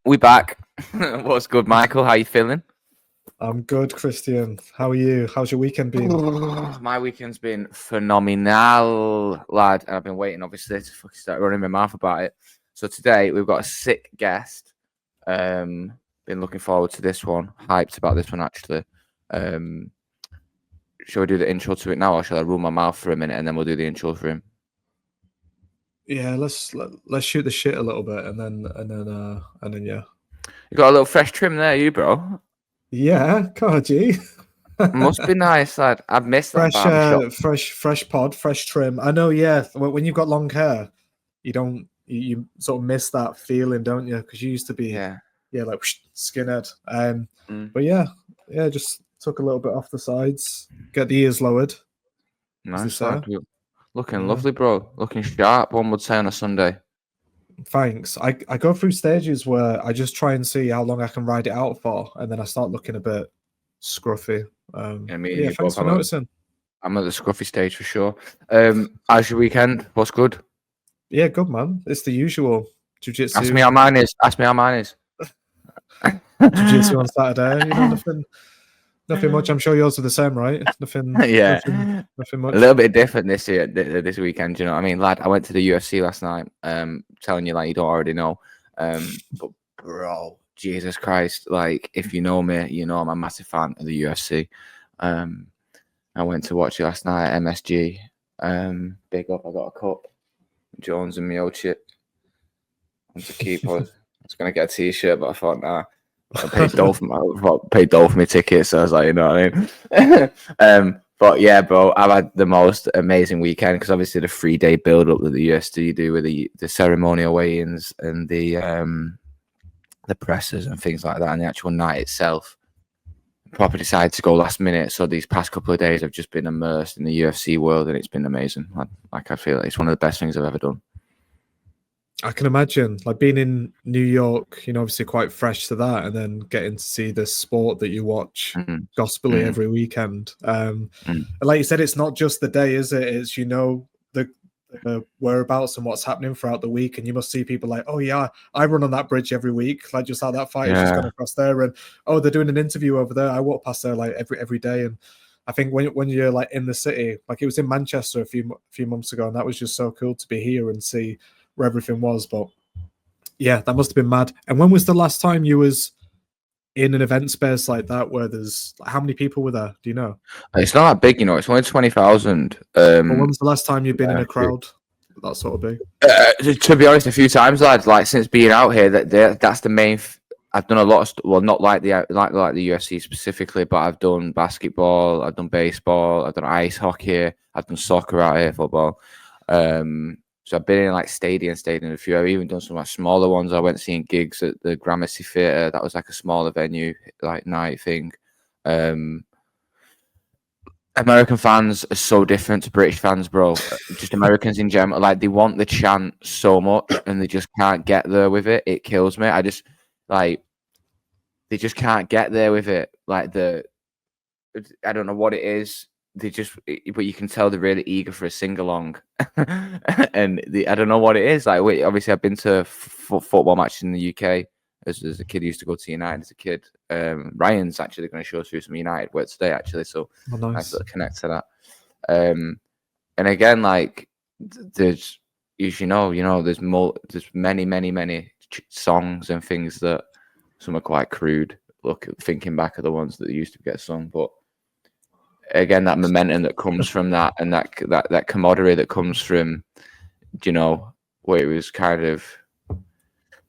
We back. What's good, Michael? How you feeling? I'm good, Christian. How are you? How's your weekend been? My weekend's been phenomenal, lad. And I've been waiting, obviously, to fucking start running my mouth about it. So today we've got a sick guest. Been looking forward to this one. Hyped about this one, actually. Shall we do the intro to it now, or shall I rule my mouth for a minute and then we'll do the intro for him? Yeah, let's shoot the shit a little bit and then yeah. You got a little fresh trim there, you bro. Yeah, God, gee. Must be nice, lad. I've missed that barbershop. Fresh pod, fresh trim. I know. Yeah, when you've got long hair, you sort of miss that feeling, don't you? Because you used to be like skinhead. But yeah, just took a little bit off the sides, get the ears lowered. Nice, lad. Looking lovely, bro. Looking sharp, one would say, on a Sunday. Thanks. I go through stages where I just try and see how long I can ride it out for, and then I start looking a bit scruffy. Thanks for noticing. I'm at the scruffy stage for sure. How's your weekend? What's good? Yeah, good, man. It's the usual. Jiu-jitsu. Ask me how mine is. Jiu-jitsu on Saturday. You know, nothing much. I'm sure yours are the same, right? Nothing. Yeah. Nothing much. A little bit different this weekend. You know what I mean, lad? I went to the UFC last night. Telling you like you don't already know. But bro, Jesus Christ! Like if you know me, you know I'm a massive fan of the UFC. I went to watch it last night at MSG. Big up! I got a cup. Jones and Mio chip. I want to keep. I was gonna get a T-shirt, but I thought nah. I paid Dole for my tickets, so I was like, you know what I mean. But yeah, bro, I've had the most amazing weekend because obviously the 3-day build up that the UFC do with the ceremonial weigh-ins and the presses and things like that, and the actual night itself. Proper decided to go last minute, so these past couple of days I've just been immersed in the UFC world, and it's been amazing. I feel like it's one of the best things I've ever done. I can imagine, like being in New York, you know, obviously quite fresh to that, and then getting to see this sport that you watch gospelly every weekend. And like you said, it's not just the day, is it? It's, you know, the whereabouts and what's happening throughout the week, and you must see people like, oh yeah, I run on that bridge every week, like just how that fight is just going across there, and oh, they're doing an interview over there. I walk past there like every day, and I think when you're like in the city, like it was in Manchester a few months ago, and that was just so cool to be here and see where everything was. But yeah, that must have been mad. And when was the last time you was in an event space like that where there's how many people were there? Do you know? It's not that big, you know. It's only 20,000. When was the last time you've been in a crowd that sort of big? To be honest, a few times, lads. Like since being out here, that's the main. I've done a lot of not like the UFC specifically, but I've done basketball, I've done baseball, I've done ice hockey, I've done soccer out here, football. So I've been in like stayed in a few. I've even done some like smaller ones. I went seeing gigs at the Gramercy Theatre. That was like a smaller venue, like night thing. American fans are so different to British fans, bro. Just Americans in general, like they want the chant so much and they just can't get there with it. It kills me. I just like they just can't get there with it. Like I don't know what it is. But you can tell they're really eager for a sing-along. And I don't know what it is. Like, obviously I've been to football matches in the UK as a kid. I used to go to United as a kid. Ryan's actually going to show us through some United work today, actually. So nice to connect to that. And again, like there's, as you know, there's many songs and things that some are quite crude. Thinking back of the ones that used to get sung, but again, that momentum that comes from that, and that camaraderie that comes from, you know, where it was kind of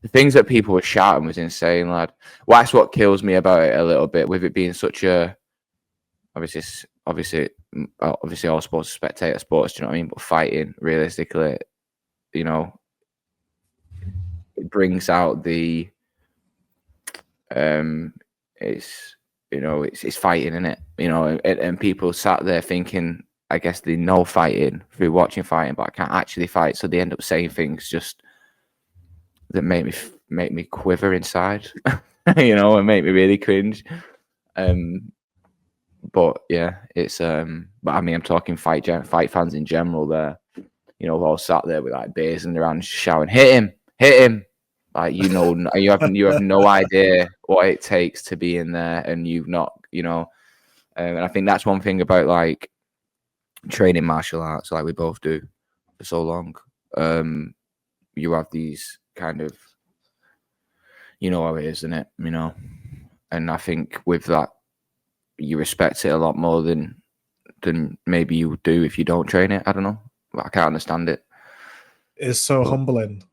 the things that people were shouting was insane, lad. Well, that's what kills me about it a little bit, with it being such a obviously all sports are spectator sports. Do you know what I mean? But fighting, realistically, you know, it brings out the it's fighting, isn't it? You know, and people sat there thinking, I guess they know fighting through watching fighting, but I can't actually fight. So they end up saying things just that make me quiver inside, you know, and make me really cringe. But yeah, it's but I mean, I'm talking fight fans in general. There, you know, all sat there with like beers in their hands, shouting, "Hit him! Like, you have no idea what it takes to be in there, and you've not, and I think that's one thing about like training martial arts, like we both do for so long. You have these kind of, you know how it is, isn't it? And I think with that, you respect it a lot more than maybe you would do if you don't train it. I don't know. I can't understand it. It's so humbling,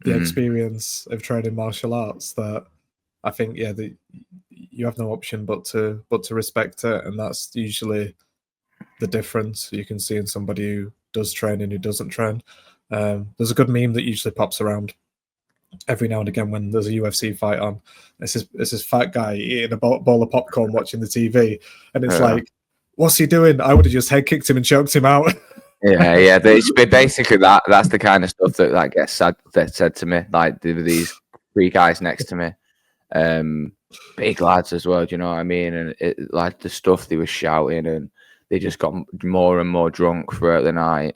the experience of training martial arts, that I think, you have no option but to respect it, and that's usually the difference you can see in somebody who does train and who doesn't train. There's a good meme that usually pops around every now and again when there's a UFC fight on. It's this fat guy eating a bowl of popcorn watching the TV, and it's like, what's he doing? I would have just head kicked him and choked him out. Yeah. Basically that's the kind of stuff that gets said to me. Like, there were these three guys next to me, big lads as well. Do you know what I mean? And it, like, the stuff they were shouting, and they just got more and more drunk throughout the night,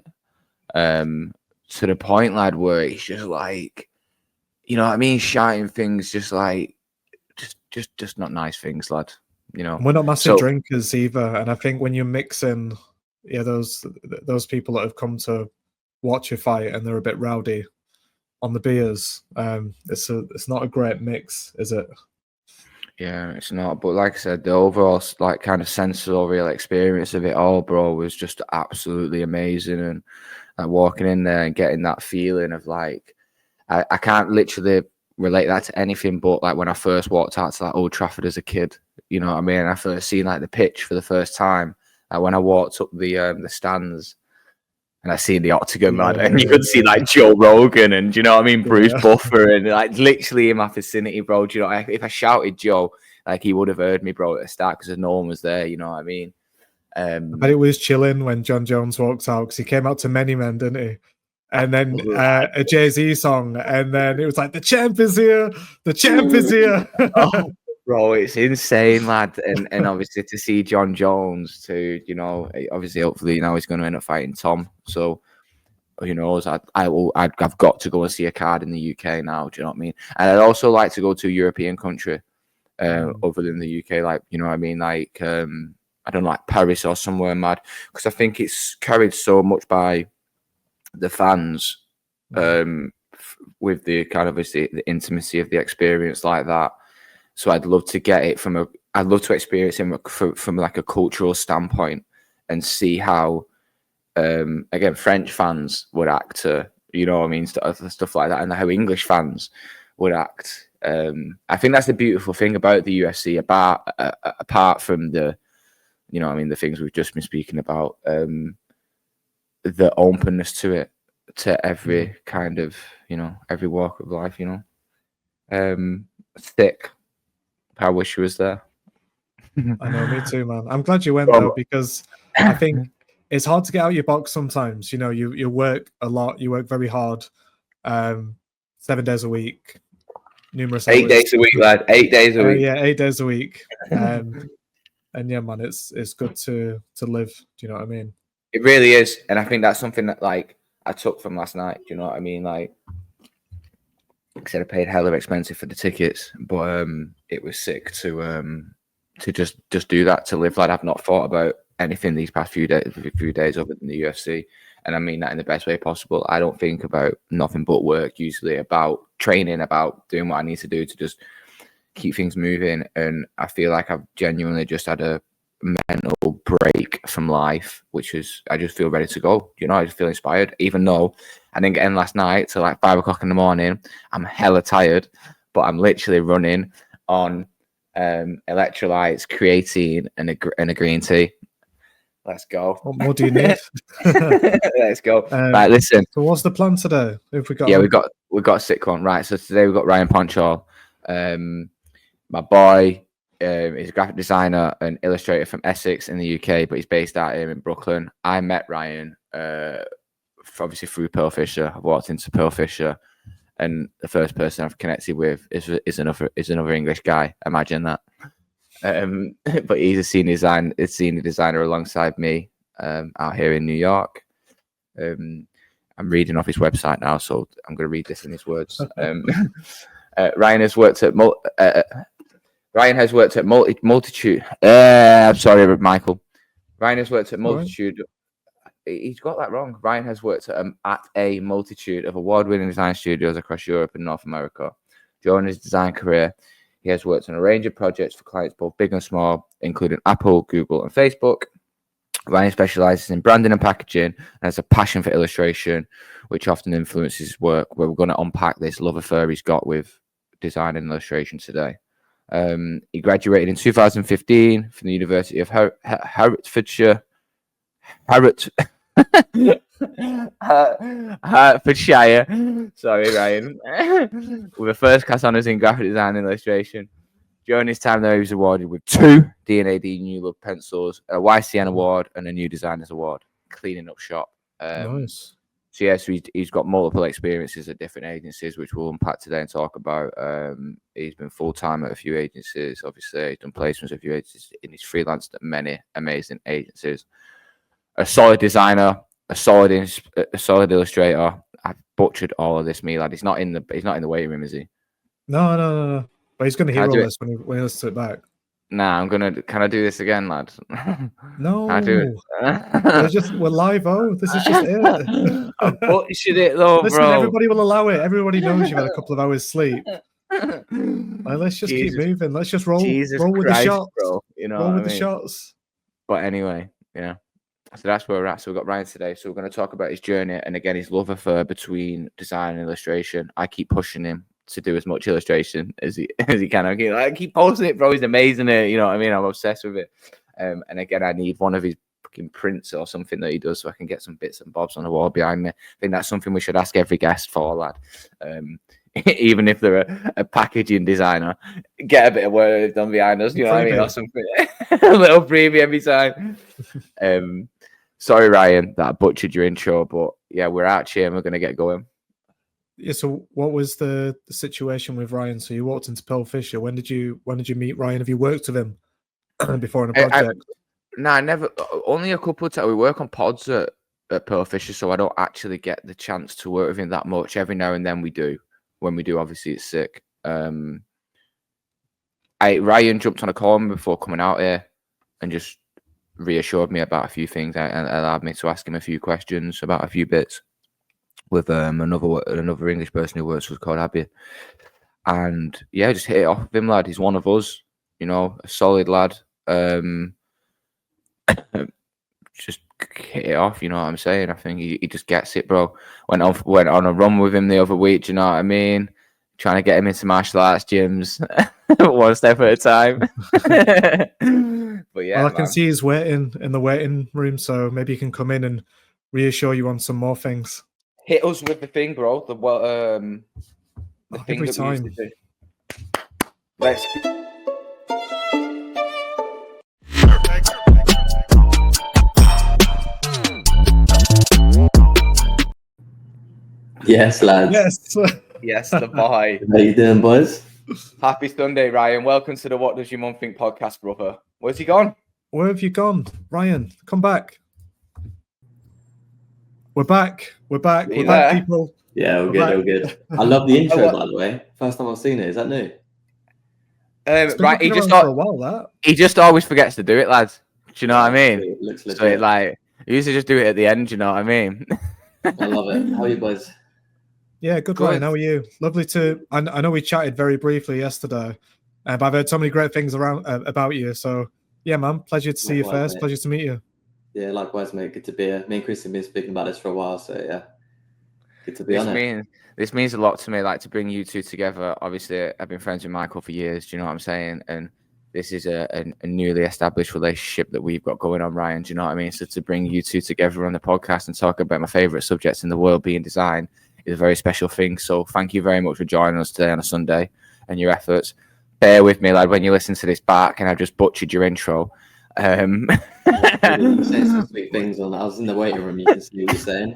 to the point, lad, where it's just like, you know what I mean, shouting things just like, just not nice things, lad. We're not massive drinkers either, and I think when you're mixing, those people that have come to watch a fight and they're a bit rowdy on the beers, it's not a great mix, is it? Yeah, it's not. But like I said, the overall like kind of sensorial experience of it all, bro, was just absolutely amazing. And like, walking in there and getting that feeling of like, I can't literally relate that to anything but like when I first walked out to like Old Trafford as a kid. You know what I mean? I first seen like the pitch for the first time. Like when I walked up the stands and I seen the octagon, man, and you could see like Joe Rogan and, you know what I mean, Bruce Buffer, and like literally in my vicinity, bro. Do you know, if I shouted Joe, like, he would have heard me, bro, at the start, because no one was there. You know what I mean? But it was chilling when John Jones walked out, because he came out to Many Men, didn't he? And then a Jay-Z song, and then it was like, the champ is here, the champ is here. Oh, bro, it's insane, lad. And obviously to see John Jones too, obviously hopefully he's going to end up fighting Tom. So who knows? I've got to go and see a card in the UK now. Do you know what I mean? And I'd also like to go to a European country, other than the UK. Like, you know what I mean? Like, I don't know, like Paris or somewhere mad, because I think it's carried so much by the fans, with the kind of obviously the intimacy of the experience like that. So I'd love to get it I'd love to experience it from like a cultural standpoint, and see how, again, French fans would act to, you know what I mean, stuff like that, and how English fans would act. I think that's the beautiful thing about the UFC, apart from the, you know what I mean, the things we've just been speaking about, the openness to it, to every kind of, every walk of life, Thick. I wish he was there. I know, me too, man. I'm glad you went though, because I think it's hard to get out your box sometimes. You work a lot, you work very hard, 7 days a week, numerous 8 hours. days a week, lad. 8 days a week. Yeah, 8 days a week. And yeah, man, it's good to live. Do you know what I mean? It really is, and I think that's something that like I took from last night. Do you know what I mean? Like I said, I paid hella expensive for the tickets, but it was sick to just do that, to live like I've not thought about anything these past few days other than the UFC, and I mean that in the best way possible. I don't think about nothing but work usually, about training, about doing what I need to do to just keep things moving, and I feel like I've genuinely just had a mental break from life, which is, I just feel ready to go. I just feel inspired, even though I didn't get in last night till like 5 o'clock in the morning. I'm hella tired, but I'm literally running on electrolytes, creatine, and a green tea. Let's go. What more do you need? Let's go. Right, listen. So what's the plan today? If we got we've got a sick one. Right, so today we've got Ryan Panchal, my boy. He's a graphic designer and illustrator from Essex in the UK, but he's based out here in Brooklyn. I met Ryan obviously through Pearlfisher. I've walked into Pearlfisher, and the first person I've connected with is another English guy. Imagine that. But he's a senior designer alongside me, out here in New York. And I'm reading off his website now, so I'm going to read this in his words. Ryan has worked at multitude. I'm sorry, Michael. Ryan has worked at multitude. Right. He's got that wrong. Ryan has worked at a multitude of award-winning design studios across Europe and North America. During his design career, he has worked on a range of projects for clients both big and small, including Apple, Google, and Facebook. Ryan specializes in branding and packaging and has a passion for illustration, which often influences his work, where we're going to unpack this love affair he's got with design and illustration today. He graduated in 2015 from the University of Hertfordshire. Hertfordshire. Sorry, Ryan. With a first class honours in graphic design and illustration. During his time there, he was awarded with 2 D&ad New Look pencils, a YCN award, and a New Designers Award. Cleaning up shop. Nice. So yeah, so he's got multiple experiences at different agencies, which we'll unpack today and talk about. He's been full-time at a few agencies. Obviously, he's done placements at a few agencies, and he's freelanced at many amazing agencies. A solid designer, a solid illustrator. I've butchered all of this, me lad. He's not in the waiting room, is he? No. But he's going to hear all this when he listens to it back. Nah, can I do this again, lad? No. Can I do it? We're live, this is just it. I butchered it though, Listen, bro. everybody will allow it. Everybody knows you've had a couple of hours sleep. Let's just keep moving. Let's just roll with the shots. Bro. You know roll with the shots. But anyway, yeah. So that's where we're at. So we've got Ryan today. So we're going to talk about his journey and again his love affair between design and illustration. I keep pushing him to do as much illustration as he can. I keep posting it, bro. He's amazing at it. You know what I mean? I'm obsessed with it. And again, I need one of his fucking prints or something that he does so I can get some bits and bobs on the wall behind me. I think that's something we should ask every guest for, lad. Even if they're a packaging designer, get a bit of work they've done behind us. You know what I mean? Or something. A little freebie every time. Sorry, Ryan, that I butchered your intro, but yeah, we're out here and we're going to get going. Yeah. So, what was the situation with Ryan? So, you walked into Pearlfisher. When did you meet Ryan? Have you worked with him before in a project? I never. Only a couple of times. We work on pods at Pearlfisher, so I don't actually get the chance to work with him that much. Every now and then we do. When we do, obviously, it's sick. Ryan jumped on a call before coming out here and just reassured me about a few things and allowed me to ask him a few questions about a few bits. With another English person who works with called Abby, and yeah, just hit it off with him, lad. He's one of us, you know, a solid lad. Just hit it off, you know what I'm saying? I think he just gets it, bro. Went on a run with him the other week. Do you know what I mean? Trying to get him into martial arts gyms, one step at a time. But yeah, well, I can see he's waiting in the waiting room, so maybe he can come in and reassure you on some more things. Hit us with the thing, bro. The thing every time. Let's. Yes, lads. Yes, the boy. How you doing, boys? Happy Sunday, Ryan. Welcome to the What Does Your Mum Think podcast, brother. Where's he gone? Where have you gone, Ryan? Come back. We're back. We're back, people. Yeah, we're good. I love the intro, by the way. First time I've seen it. Is that new? Right, he just for a while, that. He just always forgets to do it, lads. Do you know what I mean? It looks legit. So he used to just do it at the end. Do you know what I mean? I love it. How are you, boys? Yeah, good, Ryan. How are you? Lovely to. I know we chatted very briefly yesterday, but I've heard so many great things about you. So yeah, man, pleasure to see you first. Mate. Pleasure to meet you. Yeah, likewise, mate. Good to be here. Me and Chris have been speaking about this for a while, so yeah, good to be on it. This means a lot to me, like to bring you two together. Obviously, I've been friends with Michael for years. Do you know what I'm saying? And this is a newly established relationship that we've got going on, Ryan. Do you know what I mean? So to bring you two together on the podcast and talk about my favorite subjects in the world, being design, is a very special thing. So thank you very much for joining us today on a Sunday and your efforts. Bear with me, lad, when you listen to this back, and I've just butchered your intro. You say some sweet things on. I was in the waiting room. You can see what you're saying.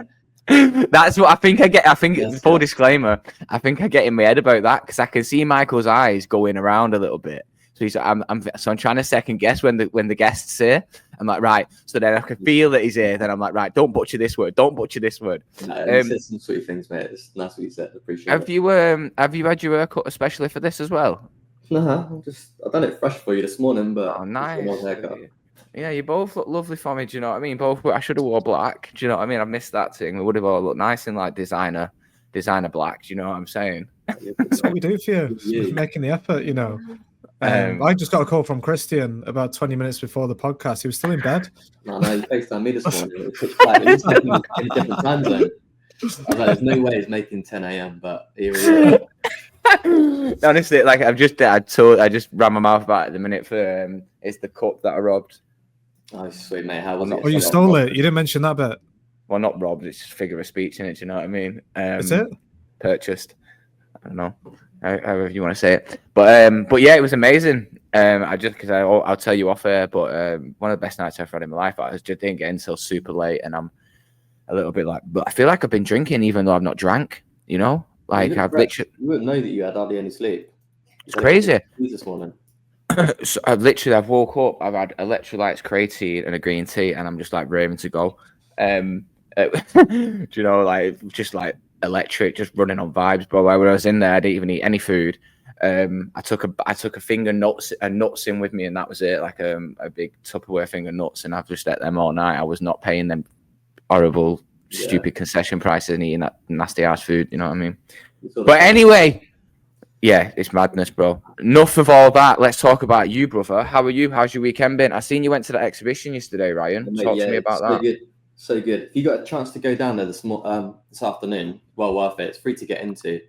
That's what I think I get. I think disclaimer. I think I get in my head about that because I can see Michael's eyes going around a little bit. So I'm trying to second guess when the guest's here. I'm like, right. So then I can feel that he's here. Then I'm like, right, don't butcher this word. Don't butcher this word. No, you said some sweet things, mate. It's nice what you said. Appreciate it. Have you had your hair cut especially for this as well? No, I've done it fresh for you this morning, but nice. Yeah, you both look lovely for me. Do you know what I mean? I should have wore black. Do you know what I mean? I missed that thing. We would have all looked nice in like designer black. Do you know what I'm saying? That's what we do for you. Yeah. Making the effort, you know. I just got a call from Christian about 20 minutes before the podcast. He was still in bed. No, you FaceTimed me this morning. It was in a different time zone. I was like, there's no way he's making 10 a.m., but here we are. Honestly, like I just ran my mouth about it the minute for it's the cup that I robbed. Oh, sweet, mate. How was it? Oh, you stole it. You didn't mention that bit. Well, not robbed. It's just figure of speech in it. Do you know what I mean? Is it? Purchased. I don't know. However you want to say it. But yeah, it was amazing. Because I'll tell you off air, but one of the best nights I've had in my life. I just didn't get in until super late, and I'm a little bit like, but I feel like I've been drinking even though I've not drank. You know, like I've literally. You wouldn't know that you had hardly any sleep. It's crazy. This morning. So I've woke up. I've had electrolytes, creatine, and a green tea, and I'm just like raring to go. Do you know, like just like electric, just running on vibes, bro. When I was in there, I didn't even eat any food. I took a finger nuts in with me, and that was it. Like a big Tupperware finger nuts, and I've just ate them all night. I was not paying them horrible, stupid concession prices and eating that nasty ass food. You know what I mean? But anyway. Yeah, it's madness, bro. Enough of all that. Let's talk about you, brother. How are you? How's your weekend been? I seen you went to that exhibition yesterday, Ryan. Talk to me about that. So good. If you got a chance to go down there this afternoon, well worth it. It's free to get into.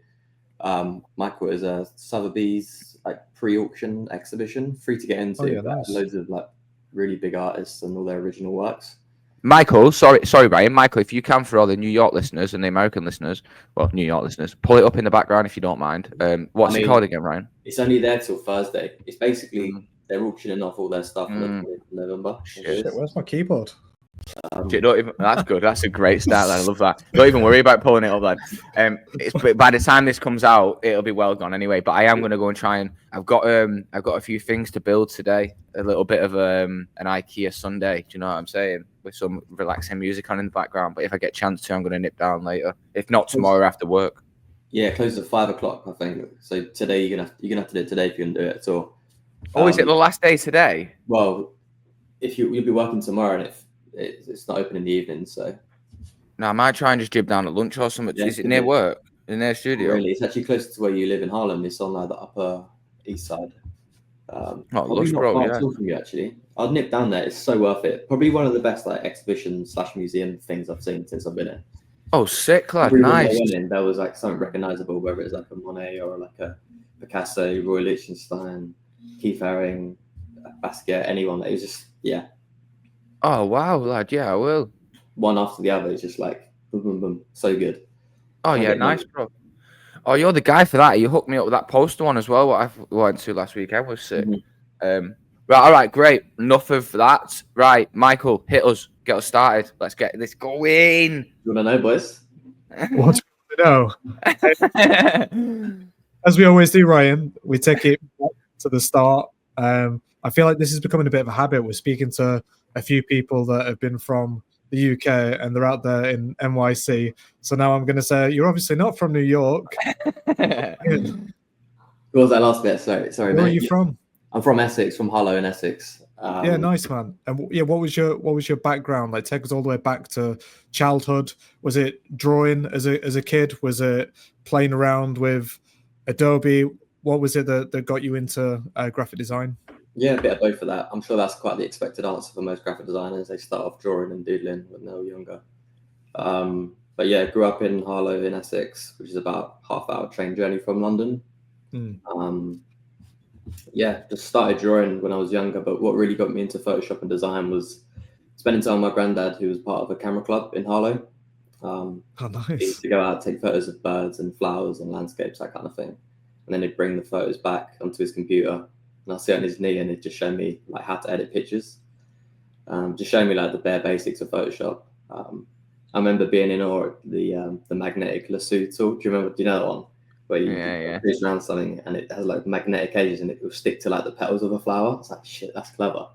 Michael is a Sotheby's like pre-auction exhibition, free to get into. Oh, yeah, nice. Loads of like really big artists and all their original works. Michael, sorry, Ryan. Michael, if you can, for all the New York listeners and the American listeners, well, New York listeners, pull it up in the background if you don't mind. What's it called again, Ryan? It's only there till Thursday. It's basically they're auctioning off all their stuff in November. Shit, where's my keyboard? That's good. That's a great start. I love that. Don't even worry about pulling it up, then. By the time this comes out, it'll be well gone anyway. But I am going to go and try and I've got a few things to build today. A little bit of an IKEA Sunday. Do you know what I'm saying? With some relaxing music on in the background. But if I get a chance to, I'm going to nip down later. If not tomorrow after work. Yeah, it closes at 5 o'clock, I think. So today you're gonna have to do it today if you can do it at all. Is it the last day today? Well, if you'll be working tomorrow, and it's not open in the evening, so. No, I might try and just jib down at lunch or something. Is it near work? In their studio? Really, it's actually closer to where you live in Harlem. It's on the upper east side. Lush, bro, yeah. From you, actually. I'll nip down there. It's so worth it. Probably one of the best like exhibition/museum things I've seen since I've been here. Oh, sick, lad. Nice. There was like something recognizable, whether it's like a Monet or like a Picasso, Roy Lichtenstein, Keith Haring, Basquiat, anyone. It was just, yeah. Oh, wow, lad. Yeah, I will. One after the other. It's just like, boom, boom, boom. So good. Oh, yeah, nice, bro. Oh, you're the guy for that. You hooked me up with that poster one as well, what I went to last weekend was sick. Right, all right, great. Enough of that. Right, Michael, hit us. Get us started. Let's get this going. You want to know, boys? What do you know? As we always do, Ryan, we take it back to the start. I feel like this is becoming a bit of a habit. We're speaking to a few people that have been from the UK and they're out there in NYC. So now I'm going to say, you're obviously not from New York. What was that last bit? Sorry, Where mate. are you from? I'm from Essex, from Harlow in Essex. Yeah, nice, man. And yeah, what was your background? Like, take us all the way back to childhood. Was it drawing as a kid? Was it playing around with Adobe? What was it that got you into graphic design? Yeah, a bit of both of that. I'm sure that's quite the expected answer for most graphic designers. They start off drawing and doodling when they're younger. But yeah, grew up in Harlow in Essex, which is about half-hour train journey from London. Yeah, just started drawing when I was younger. But what really got me into Photoshop and design was spending time with my granddad, who was part of a camera club in Harlow. Nice. He used to go out and take photos of birds and flowers and landscapes, that kind of thing. And then he'd bring the photos back onto his computer. And I'll sit on his knee and he'd just show me like how to edit pictures. Just show me like the bare basics of Photoshop. I remember being in awe at the magnetic lasso tool. Do you know that one? where you push around something and it has like magnetic edges and it will stick to like the petals of a flower. It's like, shit, that's clever.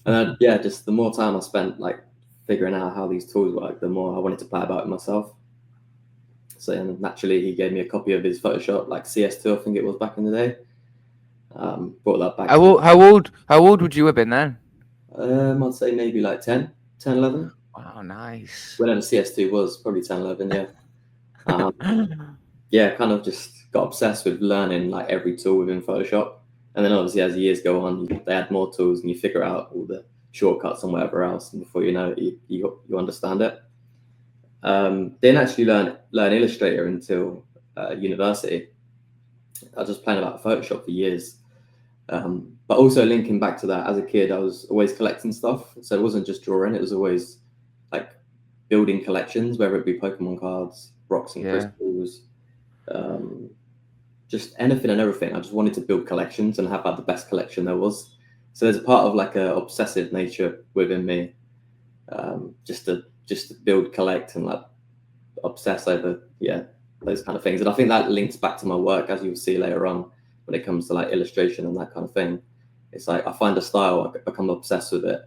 And then, just the more time I spent like figuring out how these tools work, the more I wanted to play about it myself. So naturally, he gave me a copy of his Photoshop, like CS2, I think it was back in the day. Brought that back. How old would you have been then? I'd say maybe like 10, 11. Wow, nice. Whenever CS2 was, probably 10, 11, kind of just got obsessed with learning like every tool within Photoshop. And then obviously as the years go on, they add more tools and you figure out all the shortcuts and whatever else. And before you know it, you understand it. Didn't actually learn Illustrator until university. I was just playing about Photoshop for years. But also linking back to that, as a kid, I was always collecting stuff. So it wasn't just drawing, it was always like building collections, whether it be Pokemon cards, rocks and crystals, just anything and everything. I just wanted to build collections and have like the best collection there was. So there's a part of like a obsessive nature within me, just to build, collect, and like obsess over those kind of things. And I think that links back to my work, as you'll see later on, when it comes to like illustration and that kind of thing. It's like I find a style, I become obsessed with it,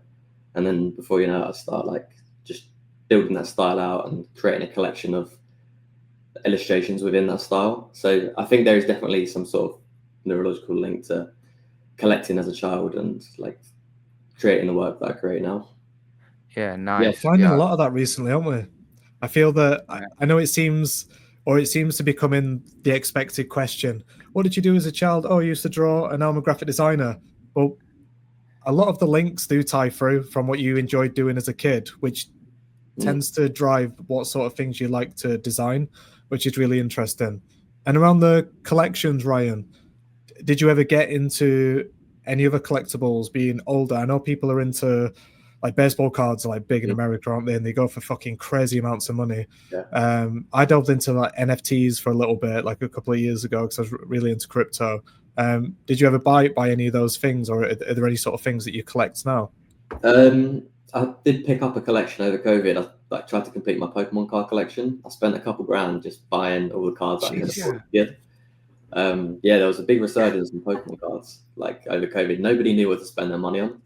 and then before you know it, I start like just building that style out and creating a collection of illustrations within that style. So I think there is definitely some sort of neurological link to collecting as a child and like creating the work that I create now. Yeah, nice. Finding a lot of that recently, aren't we? I feel that I know it seems to be becoming the expected question. What did you do as a child? Oh, I used to draw, and now I'm a graphic designer. Well, a lot of the links do tie through from what you enjoyed doing as a kid, which tends to drive what sort of things you like to design, which is really interesting. And around the collections, Ryan, did you ever get into any other collectibles being older? I know people are into like baseball cards are like big in America, aren't they? And they go for fucking crazy amounts of money. Yeah. I delved into like NFTs for a little bit, like a couple of years ago, because I was really into crypto. Did you ever buy any of those things, or are there any sort of things that you collect now? I did pick up a collection over COVID. I like tried to complete my Pokemon card collection. I spent a couple grand just buying all the cards I could afford to get. There was a big resurgence in Pokemon cards like over COVID. Nobody knew what to spend their money on.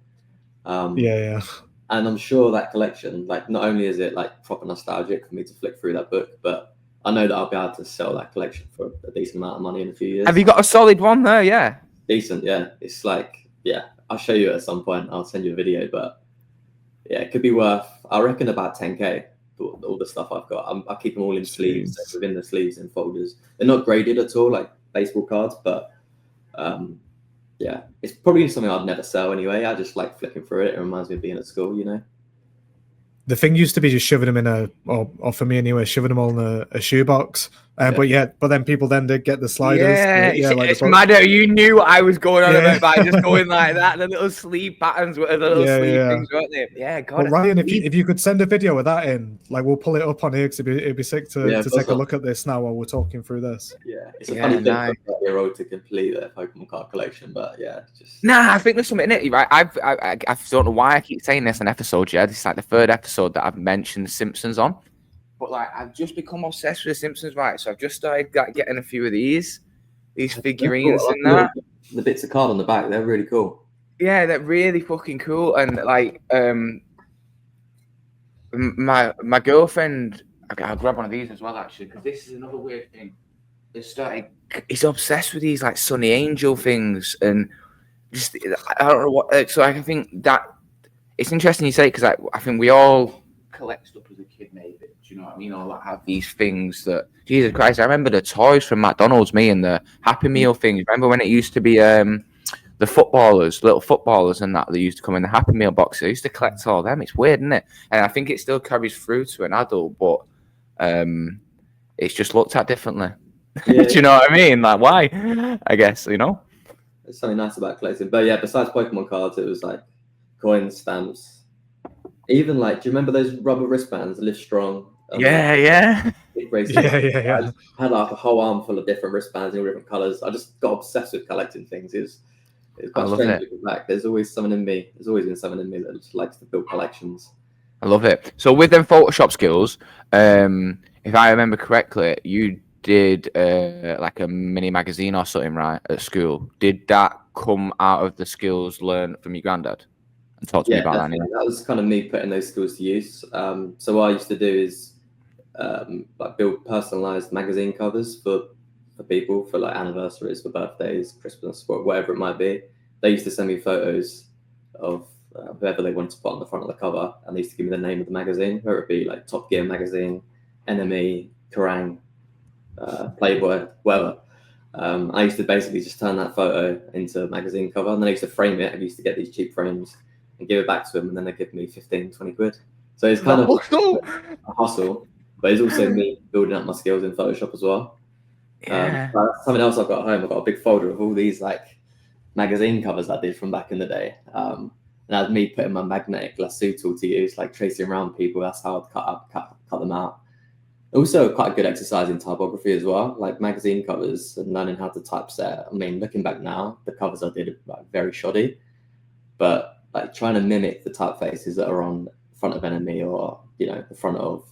And I'm sure that collection, like, not only is it like proper nostalgic for me to flick through that book, but I know that I'll be able to sell that collection for a decent amount of money in a few years. Have you got a solid one there? Yeah. Decent, yeah. It's like, I'll show you at some point. I'll send you a video, but it could be worth, I reckon, about 10K. All the stuff I've got. I keep them all in sleeves, within the sleeves and folders. They're not graded at all, like baseball cards, but it's probably something I'd never sell anyway. I just like flicking through it. It reminds me of being at school, you know. The thing used to be just shoving them in or for me anyway, shoving them all in a shoebox. But then people did get the sliders. It's mad. You knew what I was going on about by just going like that. The little sleeve patterns, the little sleeve things, weren't they? Yeah, God. Well, Ryan, if you could send a video of that in, like we'll pull it up on here because it'd be sick to take a look at this now while we're talking through this. Yeah, it's a funny thing for a year-old to complete their Pokemon card collection, but I think there's something in it, right? I don't know why I keep saying this in episodes. Yeah, this is like the third episode that I've mentioned The Simpsons on. But like, I've just become obsessed with The Simpsons, right? So I've just started getting a few of these figurines and that. The bits of card on the back, they're really cool. Yeah, they're really fucking cool. And like, my girlfriend, I'll grab one of these as well, actually, because this is another weird thing. He's obsessed with these like Sunny Angel things, and just I don't know what. So I think that it's interesting you say, because I think we all collect stuff as a kid, maybe. Do you know what I mean? Or like have these things that, Jesus Christ, I remember the toys from McDonald's, me, and the Happy Meal things. Remember when it used to be the little footballers and that they used to come in the Happy Meal boxes? I used to collect all them. It's weird, isn't it? And I think it still carries through to an adult, but it's just looked at differently. Do you know what I mean? Like, why? I guess, you know? There's something nice about collecting. But besides Pokemon cards, it was like coins, stamps. Even like, do you remember those rubber wristbands, Live Strong? Big bracelets. I had like a whole arm full of different wristbands in all different colors. I just got obsessed with collecting things. It's quite strange looking back. There's always something in me. There's always been something in me that just likes to build collections. I love it. So with them Photoshop skills, if I remember correctly, you did like a mini magazine or something, right, at school. Did that come out of the skills learned from your granddad? And talk to me about that. That was kind of me putting those skills to use. So what I used to do is like build personalized magazine covers for people for like anniversaries, for birthdays, Christmas, whatever it might be. They used to send me photos of whoever they wanted to put on the front of the cover, and they used to give me the name of the magazine, whether it be like Top Gear magazine, Enemy, Kerrang, Playboy, whatever. I used to basically just turn that photo into a magazine cover, and then I used to frame it. I used to get these cheap frames and give it back to them, and then they give me 15, 20 quid. So it's kind of a hustle, but it's also me building up my skills in Photoshop as well. Something else I've got at home, I've got a big folder of all these like magazine covers I did from back in the day. And that's me putting my magnetic lasso tool to use, like tracing around people. That's how I'd cut them out. Also, quite a good exercise in typography as well, like magazine covers and learning how to typeset. I mean, looking back now, the covers I did are like very shoddy, but like trying to mimic the typefaces that are on front of Enemy or the front of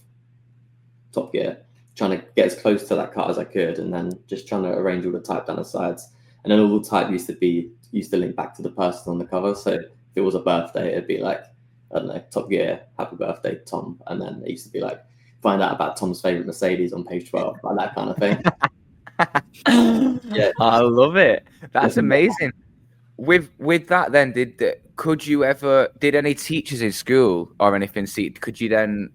Top Gear, trying to get as close to that cut as I could, and then just trying to arrange all the type down the sides. And then all the type used to link back to the person on the cover. So if it was a birthday, it'd be like, I don't know, Top Gear, happy birthday, Tom. And then it used to be like, find out about Tom's favorite Mercedes on page 12, like that kind of thing. Yeah, I love it. That's amazing. With that, then, did any teachers in school or anything see? Could you then?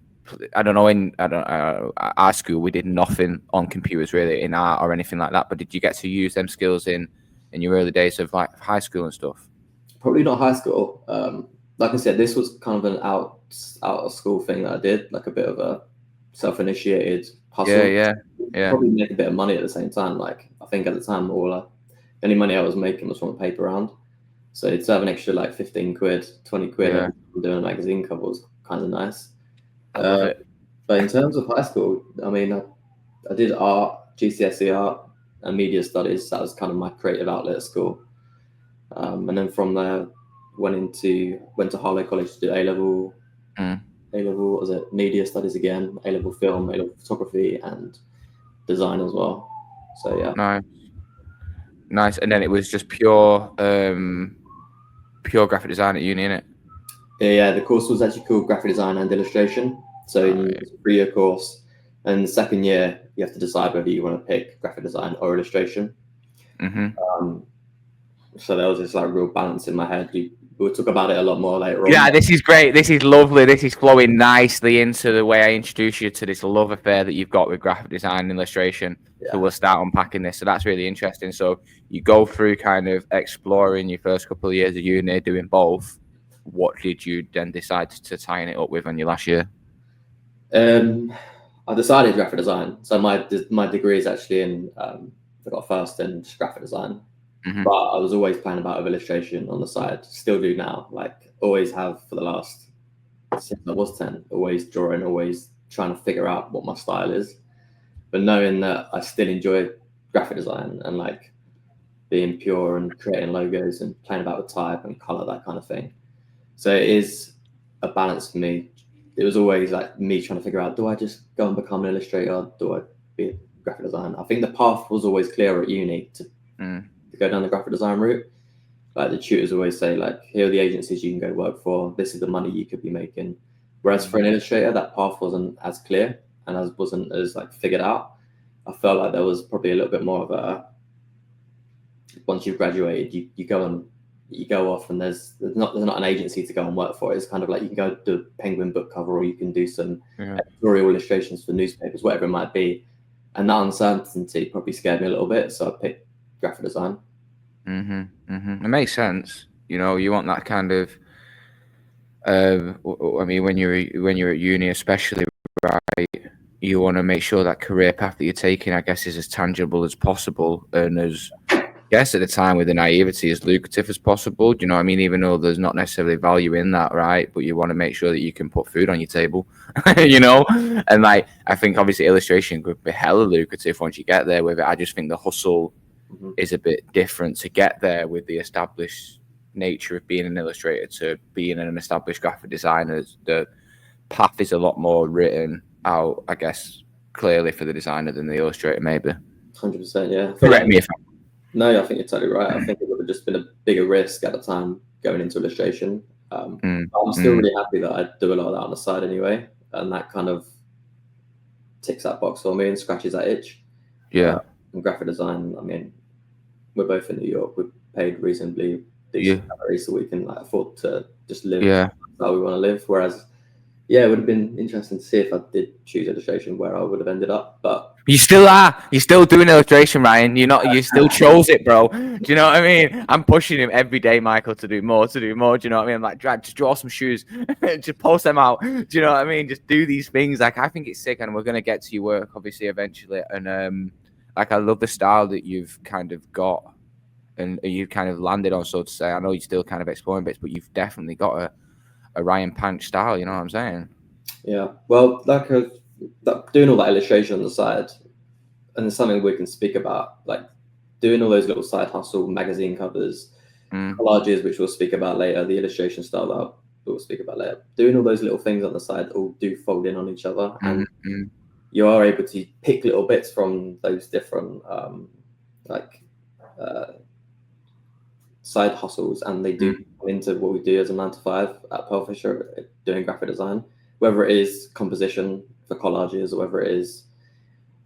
I don't know. Our school, we did nothing on computers really in art or anything like that. But did you get to use them skills in your early days of like high school and stuff? Probably not high school. Like I said, this was kind of an out of school thing that I did, like a bit of a self-initiated hustle. Yeah. Probably make a bit of money at the same time. Like I think at the time, any money I was making was from a paper round. So to have an extra like 15 quid, 20 quid doing a magazine cover was kind of nice. I love it. But in terms of high school, I mean, I did art, GCSE art, and media studies. That was kind of my creative outlet at school. And then from there, went to Harlow College to do A-level. A-level, was it media studies again? A-level film, A-level photography, and design as well. So yeah. Nice. And then it was just pure graphic design at uni, innit? Yeah, the course was actually called graphic design and illustration. So it's a 3-year course, and the second year you have to decide whether you want to pick graphic design or illustration. So there was this like real balance in my head. We'll talk about it a lot more later on. Yeah, this is great. This is lovely. This is flowing nicely into the way I introduce you to this love affair that you've got with graphic design and illustration. Yeah. So we'll start unpacking this. So that's really interesting. So you go through kind of exploring your first couple of years of uni, doing both. What did you then decide to tie it up with on your last year? I decided graphic design. So my degree is actually in, I got first in graphic design. But I was always playing about with illustration on the side. Still do now. Like always have for the last since I was 10. Always drawing, always trying to figure out what my style is. But knowing that I still enjoy graphic design and like being pure and creating logos and playing about with type and color, that kind of thing. So it is a balance for me. It was always like me trying to figure out, do I just go and become an illustrator? Do I be a graphic designer? I think the path was always clearer at uni to go down the graphic design route. Like the tutors always say, like, here are the agencies you can go work for. This is the money you could be making. Whereas for an illustrator, that path wasn't as clear and wasn't as like figured out. I felt like there was probably a little bit more of a, once you've graduated, you go off and there's not an agency to go and work for. It's kind of like you can go do a Penguin book cover, or you can do some editorial illustrations for newspapers, whatever it might be. And that uncertainty probably scared me a little bit. So I picked graphic design. It makes sense. You know, you want that kind of I mean, when you're at uni especially, right, you want to make sure that career path that you're taking, I guess, is as tangible as possible and as, I guess at the time with the naivety, as lucrative as possible. Do you know what I mean? Even though there's not necessarily value in that, right? But you want to make sure that you can put food on your table, you know? And like, I think obviously illustration could be hella lucrative once you get there with it. I just think the hustle is a bit different to get there with the established nature of being an illustrator to being an established graphic designer. The path is a lot more written out, I guess, clearly for the designer than the illustrator, maybe. 100%, yeah. Correct me if No, I think you're totally right. I think it would have just been a bigger risk at the time going into illustration. But I'm still really happy that I do a lot of that on the side anyway, and that kind of ticks that box for me and scratches that itch. Yeah. And graphic design, I mean, we're both in New York. We're paid reasonably decent salaries, so we can like afford to just live how we want to live. Whereas, yeah, it would have been interesting to see if I did choose illustration where I would have ended up. But you still are. You're still doing illustration, Ryan. You're not. You still chose it, bro. Do you know what I mean? I'm pushing him every day, Michael, to do more. Do you know what I mean? I'm like, just draw some shoes, just post them out. Do you know what I mean? Just do these things. Like, I think it's sick, and we're gonna get to your work obviously eventually. And like, I love the style that you've kind of got, and you kind of landed on, so to say. I know you're still kind of exploring bits, but you've definitely got a Ryan Panch style. You know what I'm saying? Yeah. Well, like doing all that illustration on the side, and it's something we can speak about, like doing all those little side hustle magazine covers, collages, which we'll speak about later, the illustration style that we'll speak about later. Doing all those little things on the side all do fold in on each other, and you are able to pick little bits from those different side hustles, and they do come into what we do as a 9 to 5 at Pearlfisher, doing graphic design, whether it is composition for collages or whether it is,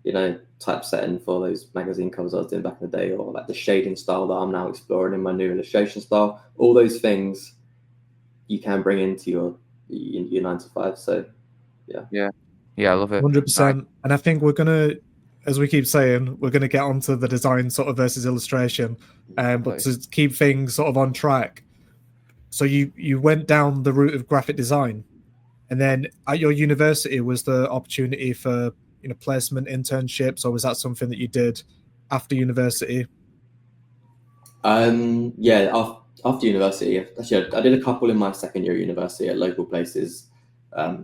you know, typesetting for those magazine covers I was doing back in the day, or like the shading style that I'm now exploring in my new illustration style. All those things you can bring into your 9 to 5. So yeah, I love it. 100%. And I think we're gonna, as we keep saying, we're gonna get onto the design sort of versus illustration, but to keep things sort of on track. So you went down the route of graphic design, and then at your university was the opportunity for, you know, placement internships, or was that something that you did after university? Yeah, after university, actually, I did a couple in my second year at university at local places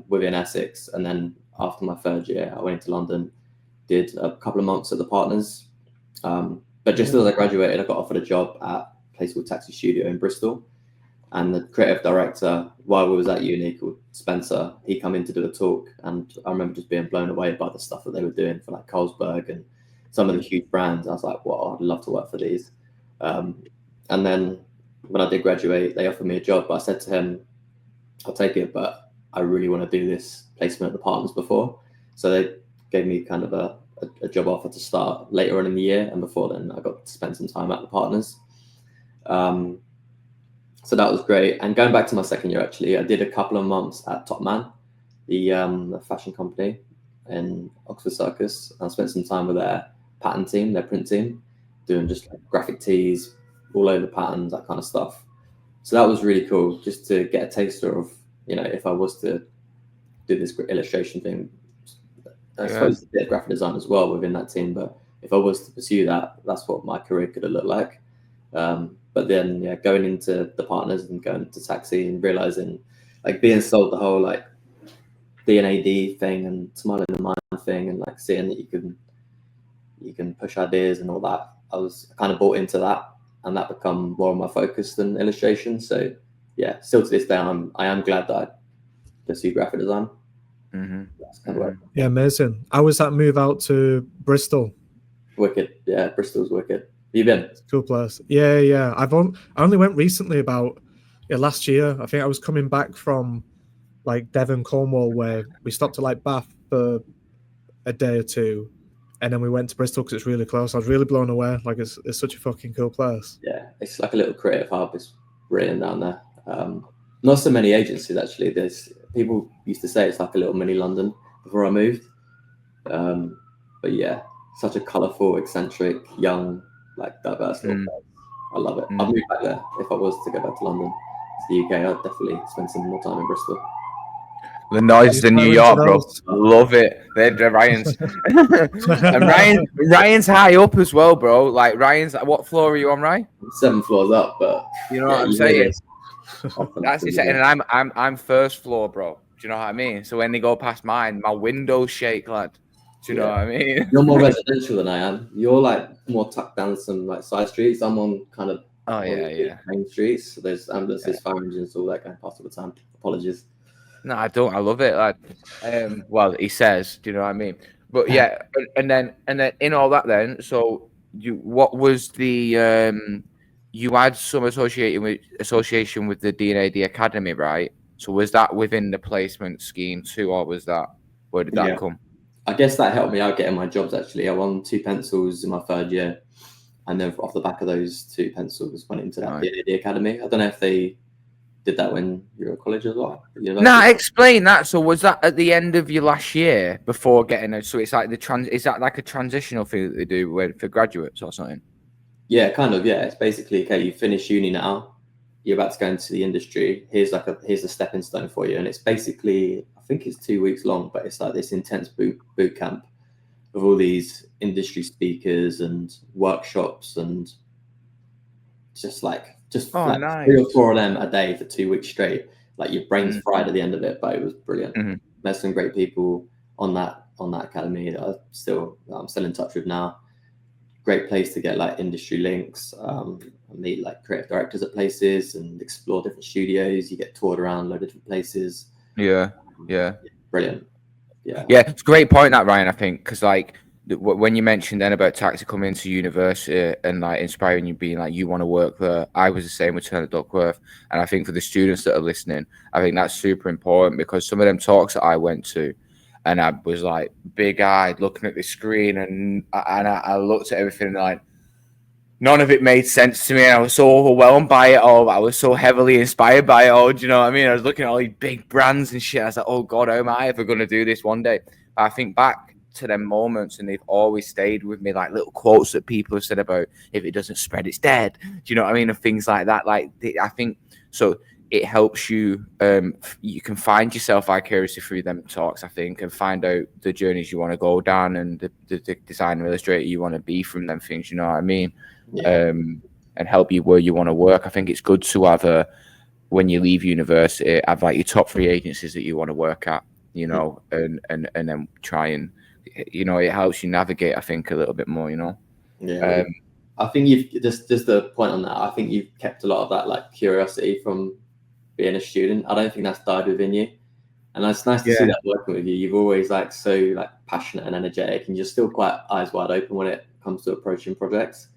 within Essex, and then after my third year, I went into London, did a couple of months at the Partners. But just as I graduated, I got offered a job at a place called Taxi Studio in Bristol. And the creative director, while we was at uni, called Spencer, he come in to do a talk, and I remember just being blown away by the stuff that they were doing for like Carlsberg and some of the huge brands. I was like, wow, I'd love to work for these. And then when I did graduate, they offered me a job, but I said to him, I'll take it, but I really want to do this placement at the Partners before. So they gave me kind of a job offer to start later on in the year, and before then I got to spend some time at the Partners. So that was great. And going back to my second year, actually, I did a couple of months at Top Man, the fashion company in Oxford Circus. I spent some time with their pattern team, their print team, doing just like graphic tees, all over patterns, that kind of stuff. So that was really cool, just to get a taster of, you know, if I was to do this illustration thing, I suppose a bit of graphic design as well within that team. But if I was to pursue that, that's what my career could have looked like. But then, yeah, going into the Partners and going to Taxi and realizing, like, being sold the whole like d&ad thing and Smile in the Mind thing, and like seeing that you can push ideas and all that, I was kind of bought into that, and that become more of my focus than illustration. So yeah, still to this day, I am glad that I pursued graphic design. That's kind of yeah, amazing. How was that move out to Bristol? Wicked. Yeah, Bristol's wicked. You been? Cool place. Yeah. I only went recently, about last year. I think I was coming back from like Devon, Cornwall, where we stopped at like Bath for a day or two, and then we went to Bristol because it's really close. I was really blown away. Like it's such a fucking cool place. Yeah, it's like a little creative hub. It's brilliant down there. Not so many agencies actually. There's people used to say it's like a little mini London before I moved. But yeah, such a colourful, eccentric, young, like diverse little place. I love it. I'd move back there if I was to go back to London, to the UK. I'd definitely spend some more time in Bristol. The noises in New York, bro. Love it. They're Ryan's. And Ryan's high up as well, bro. Like Ryan's, what floor are you on, Ryan? 7 floors up, but you know what I'm saying? That's it. And I'm first floor, bro. Do you know what I mean? So when they go past mine, my windows shake, lad. Do you know what I mean? You're more residential than I am. You're like more tucked down some like side streets. I'm on kind of main streets. So there's ambulances, fire engines, all that kind of part of the time. Apologies. No, I don't. I love it. Like, well, he says, do you know what I mean? But yeah, and then in all that, then what was the you had some association with the D&ad Academy, right? So was that within the placement scheme too, or was that where did that come? I guess that helped me out getting my jobs. Actually, I won 2 pencils in my 3rd year, and then off the back of those 2 pencils, went into that D&ad Academy. I don't know if they did that when you were at college as well. Nah, explain that. So was that at the end of your last year before getting it? So it's like is that like a transitional thing that they do for graduates or something? Yeah, kind of. Yeah, it's basically, okay, you finish uni now, you're about to go into the industry. Here's a stepping stone for you, and it's basically, I think it's 2 weeks long, but it's like this intense boot camp of all these industry speakers and workshops, and just like 3 or 4 of them a day for 2 weeks straight. Like your brain's fried at the end of it, but it was brilliant. Met some great people on that academy that I'm still in touch with now. Great place to get like industry links, meet like creative directors at places and explore different studios. You get toured around a load of different places. Yeah. Brilliant. Yeah, it's a great point, that, Ryan, I think, because like when you mentioned then about Taxi coming into university and like inspiring you, being like you want to work there, I was the same with Turner Duckworth. And I think for the students that are listening, I think that's super important, because some of them talks that I went to, and I was like big-eyed looking at the screen, and I looked at everything and like none of it made sense to me. I was so overwhelmed by it all. I was so heavily inspired by it all. Do you know what I mean? I was looking at all these big brands and shit. I was like, oh God, how am I ever going to do this one day? But I think back to them moments, and they've always stayed with me, like little quotes that people have said about, if it doesn't spread, it's dead. Do you know what I mean? And things like that. Like, I think so. It helps you. You can find yourself vicariously through them talks, I think, and find out the journeys you want to go down and the designer, illustrator you want to be from them things. You know what I mean? Yeah. And help you where you want to work. I think it's good to have when you leave university, have like your top 3 agencies that you want to work at, you know, and then try and, you know, it helps you navigate, I think, a little bit more, you know. Yeah. I think you've just the point on that. I think you've kept a lot of that like curiosity from being a student. I don't think that's died within you, and it's nice to see that working with you. You've always like so like passionate and energetic, and you're still quite eyes wide open when it comes to approaching projects.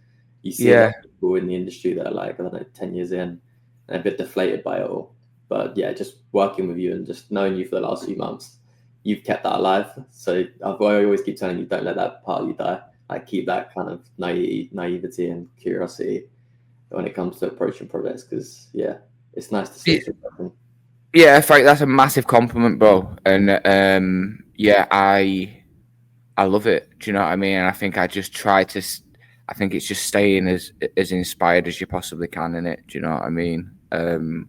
You see a lot of people in the industry that are like, I don't know, 10 years in and a bit deflated by it all. But yeah, just working with you and just knowing you for the last few months, you've kept that alive. So I always keep telling you, don't let that part of you die. Like keep that kind of naivety and curiosity when it comes to approaching projects, because it's nice to see. Yeah, that's a massive compliment, bro. And I love it. Do you know what I mean? And I think I just try to. I think it's just staying as inspired as you possibly can in it. Do you know what I mean? And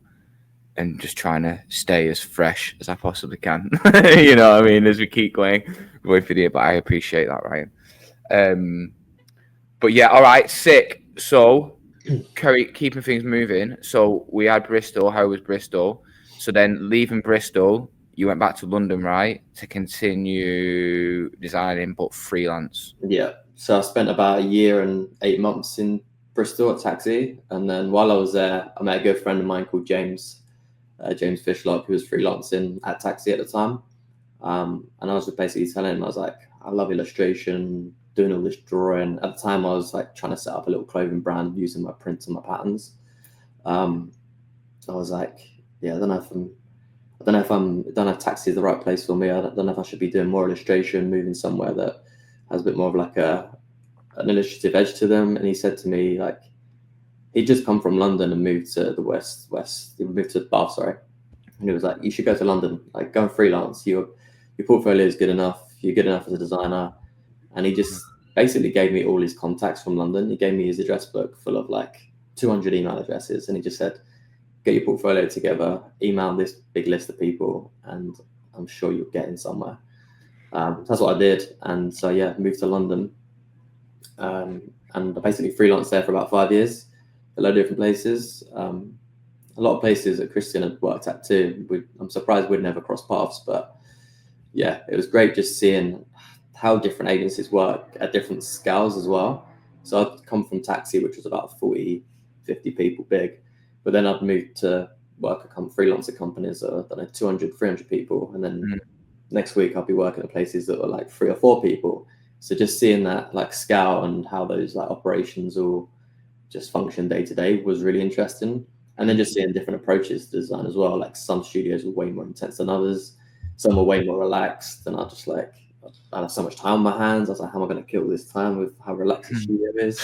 just trying to stay as fresh as I possibly can. You know what I mean? As we keep going for the year. But I appreciate that, Ryan. But yeah, all right, sick. So, keeping things moving. So we had Bristol. How was Bristol? So then leaving Bristol, you went back to London, right, to continue designing, but freelance. Yeah. So I spent about 1 year and 8 months in Bristol at Taxi, and then while I was there, I met a good friend of mine called James Fishlock, who was freelancing at Taxi at the time. And I was just basically telling him, I was like, I love illustration, doing all this drawing. At the time, I was like trying to set up a little clothing brand using my prints and my patterns. I was like, I don't know if Taxi is the right place for me. I don't know if I should be doing more illustration, moving somewhere that has a bit more of like an illustrative edge to them. And he said to me, like, he'd just come from London and moved to the west. He moved to Bath, sorry. And he was like, you should go to London, like go and freelance. Your portfolio is good enough. You're good enough as a designer. And he just basically gave me all his contacts from London. He gave me his address book full of like 200 email addresses. And he just said, get your portfolio together, email this big list of people, and I'm sure you'll get in somewhere. That's what I did. And so, moved to London. And I basically freelanced there for about 5 years, a lot of different places. A lot of places that Christian had worked at too. I'm surprised we'd never crossed paths, but it was great just seeing how different agencies work at different scales as well. So I'd come from Taxi, which was about 40, 50 people big, but then I'd moved to work at freelancer companies, 200, 300 people, and then next week I'll be working at places that were like 3 or 4 people. So just seeing that like scale and how those like operations all just function day to day was really interesting. And then just seeing different approaches to design as well. Like some studios were way more intense than others. Some were way more relaxed. And I just like, I had so much time on my hands. I was like, how am I going to kill this time with how relaxed the studio is?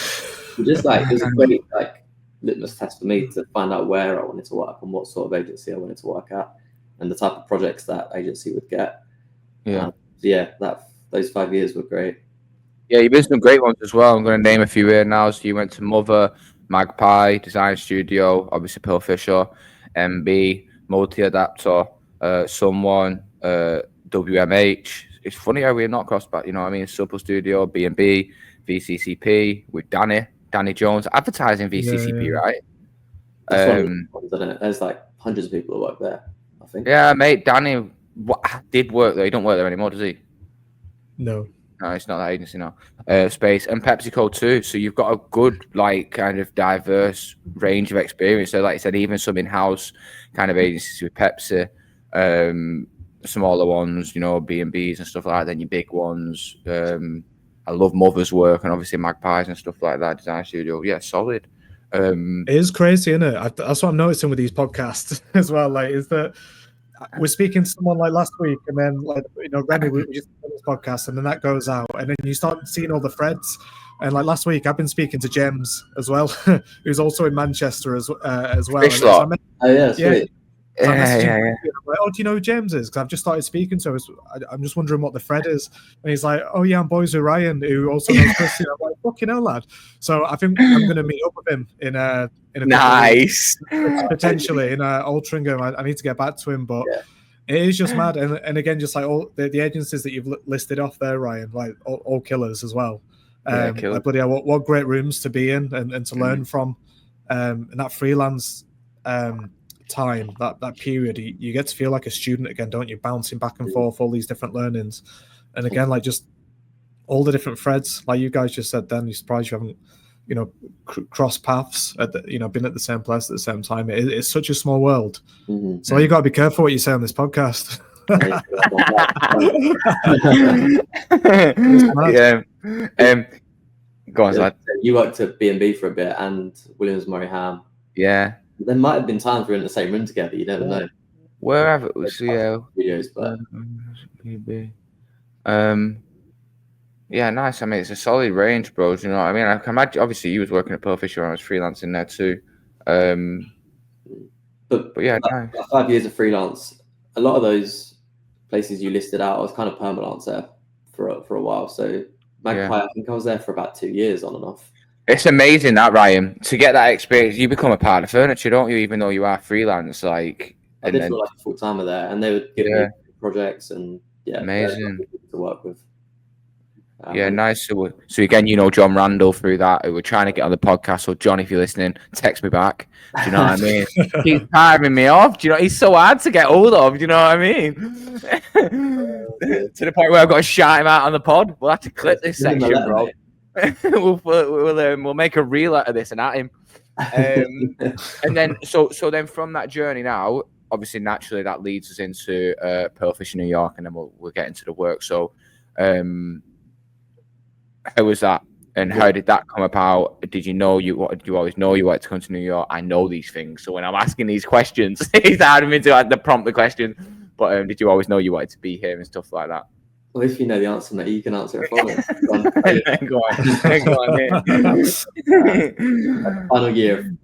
But just like, it was a great like litmus test for me to find out where I wanted to work and what sort of agency I wanted to work at and the type of projects that agency would get. Yeah. Those 5 years were great. Yeah, you've been some great ones as well. I'm going to name a few here now. So you went to Mother, Magpie, Design Studio, obviously Pearlfisher, MB, Multi-Adapter, Someone, WMH. It's funny how we're not crossed back, you know what I mean? Supple Studio, B&B, VCCP with Danny Jones, advertising VCCP, right? That's one of the ones, there's like hundreds of people who work there, I think. Yeah, mate, Danny did work there. He don't work there anymore, does he? No. No, it's not that agency now. Space and PepsiCo too. So you've got a good, like, kind of diverse range of experience. So, like I said, even some in-house kind of agencies with Pepsi, smaller ones, you know, B&Bs and stuff like that. Then your big ones. I love Mother's work and obviously Magpies and stuff like that. Design Studio, yeah, solid. It is crazy, isn't it? That's what I'm noticing with these podcasts as well. Like, is that we're speaking to someone like last week, and then like Remy, we just did this podcast, and then that goes out, and then you start seeing all the threads. And like last week, I've been speaking to James as well, who's also in Manchester as well. Sweet. I'm like, oh, do you know who James is? Because I've just started speaking to him. I'm just wondering what the thread is. And he's like, oh yeah, I'm boys with Ryan, who also knows Christian. I'm like, fucking hell, lad. So I think I'm going to meet up with him in a nice potentially in Altrincham. I need to get back to him, but it is just mad. And again, just like all the agencies that you've listed off there, Ryan, like all killers as well. Like, bloody hell, what great rooms to be in and to learn from. And that freelance time, that period, you get to feel like a student again, don't you? Bouncing back and forth, all these different learnings, and again, like just all the different threads, like you guys just said. Then you're surprised you haven't, crossed paths at been at the same place at the same time. It's such a small world, so you got to be careful what you say on this podcast. Go on, lad. You worked at B&B for a bit and Williams Murray Ham. Yeah. There might have been times we were in the same room together. You never know. Wherever it was, videos, but yeah, nice. I mean, it's a solid range, bros. You know what I mean? I can imagine. Obviously, you was working at Pearlfisher and I was freelancing there too. But yeah, nice. 5 years of freelance. A lot of those places you listed out, I was kind of permalance there for a while. So Magpie, I think I was there for about 2 years on and off. It's amazing that, Ryan, to get that experience. You become a part of furniture, don't you? Even though you are freelance, like I did feel like a full timer there, and they would give me projects and amazing to work with. Nice. So again, John Randall through that, who were trying to get on the podcast. So John, if you're listening, text me back. Do you know what I mean? He's timing me off. Do you know he's so hard to get hold of? Do you know what I mean? To the point where I've got to shout him out on the pod. We'll have to clip this section, bro. We'll make a reel out of this and at him. And then so then from that journey now, obviously naturally that leads us into Pearlfisher New York, and then we'll get into the work. So how was that, and how did that come about? Did you know you always know you wanted to come to New York? I know these things, so when I'm asking these questions, it's hard for me to prompt the question. But did you always know you wanted to be here and stuff like that? Well, if you know the answer, mate, you can answer it for me. Go on. Final year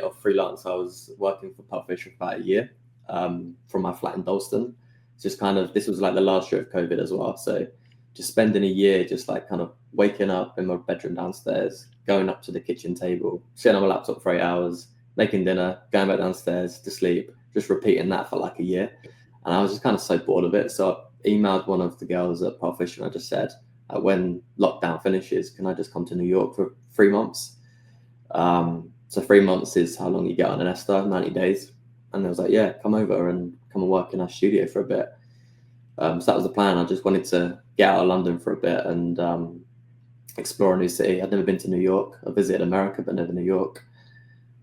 of freelance, I was working for Pearlfisher for about a year from my flat in Dalston. Just kind of, this was like the last year of COVID as well. So just spending a year just like kind of waking up in my bedroom downstairs, going up to the kitchen table, sitting on my laptop for 8 hours, making dinner, going back downstairs to sleep, just repeating that for like a year. And I was just kind of so bored of it. So I emailed one of the girls at Pearlfisher and I just said, when lockdown finishes, can I just come to New York for 3 months? So 3 months is how long you get on an ESTA, 90 days. And I was like, yeah, come over and come and work in our studio for a bit. So that was the plan. I just wanted to get out of London for a bit and explore a new city. I'd never been to New York. I visited America, but never New York.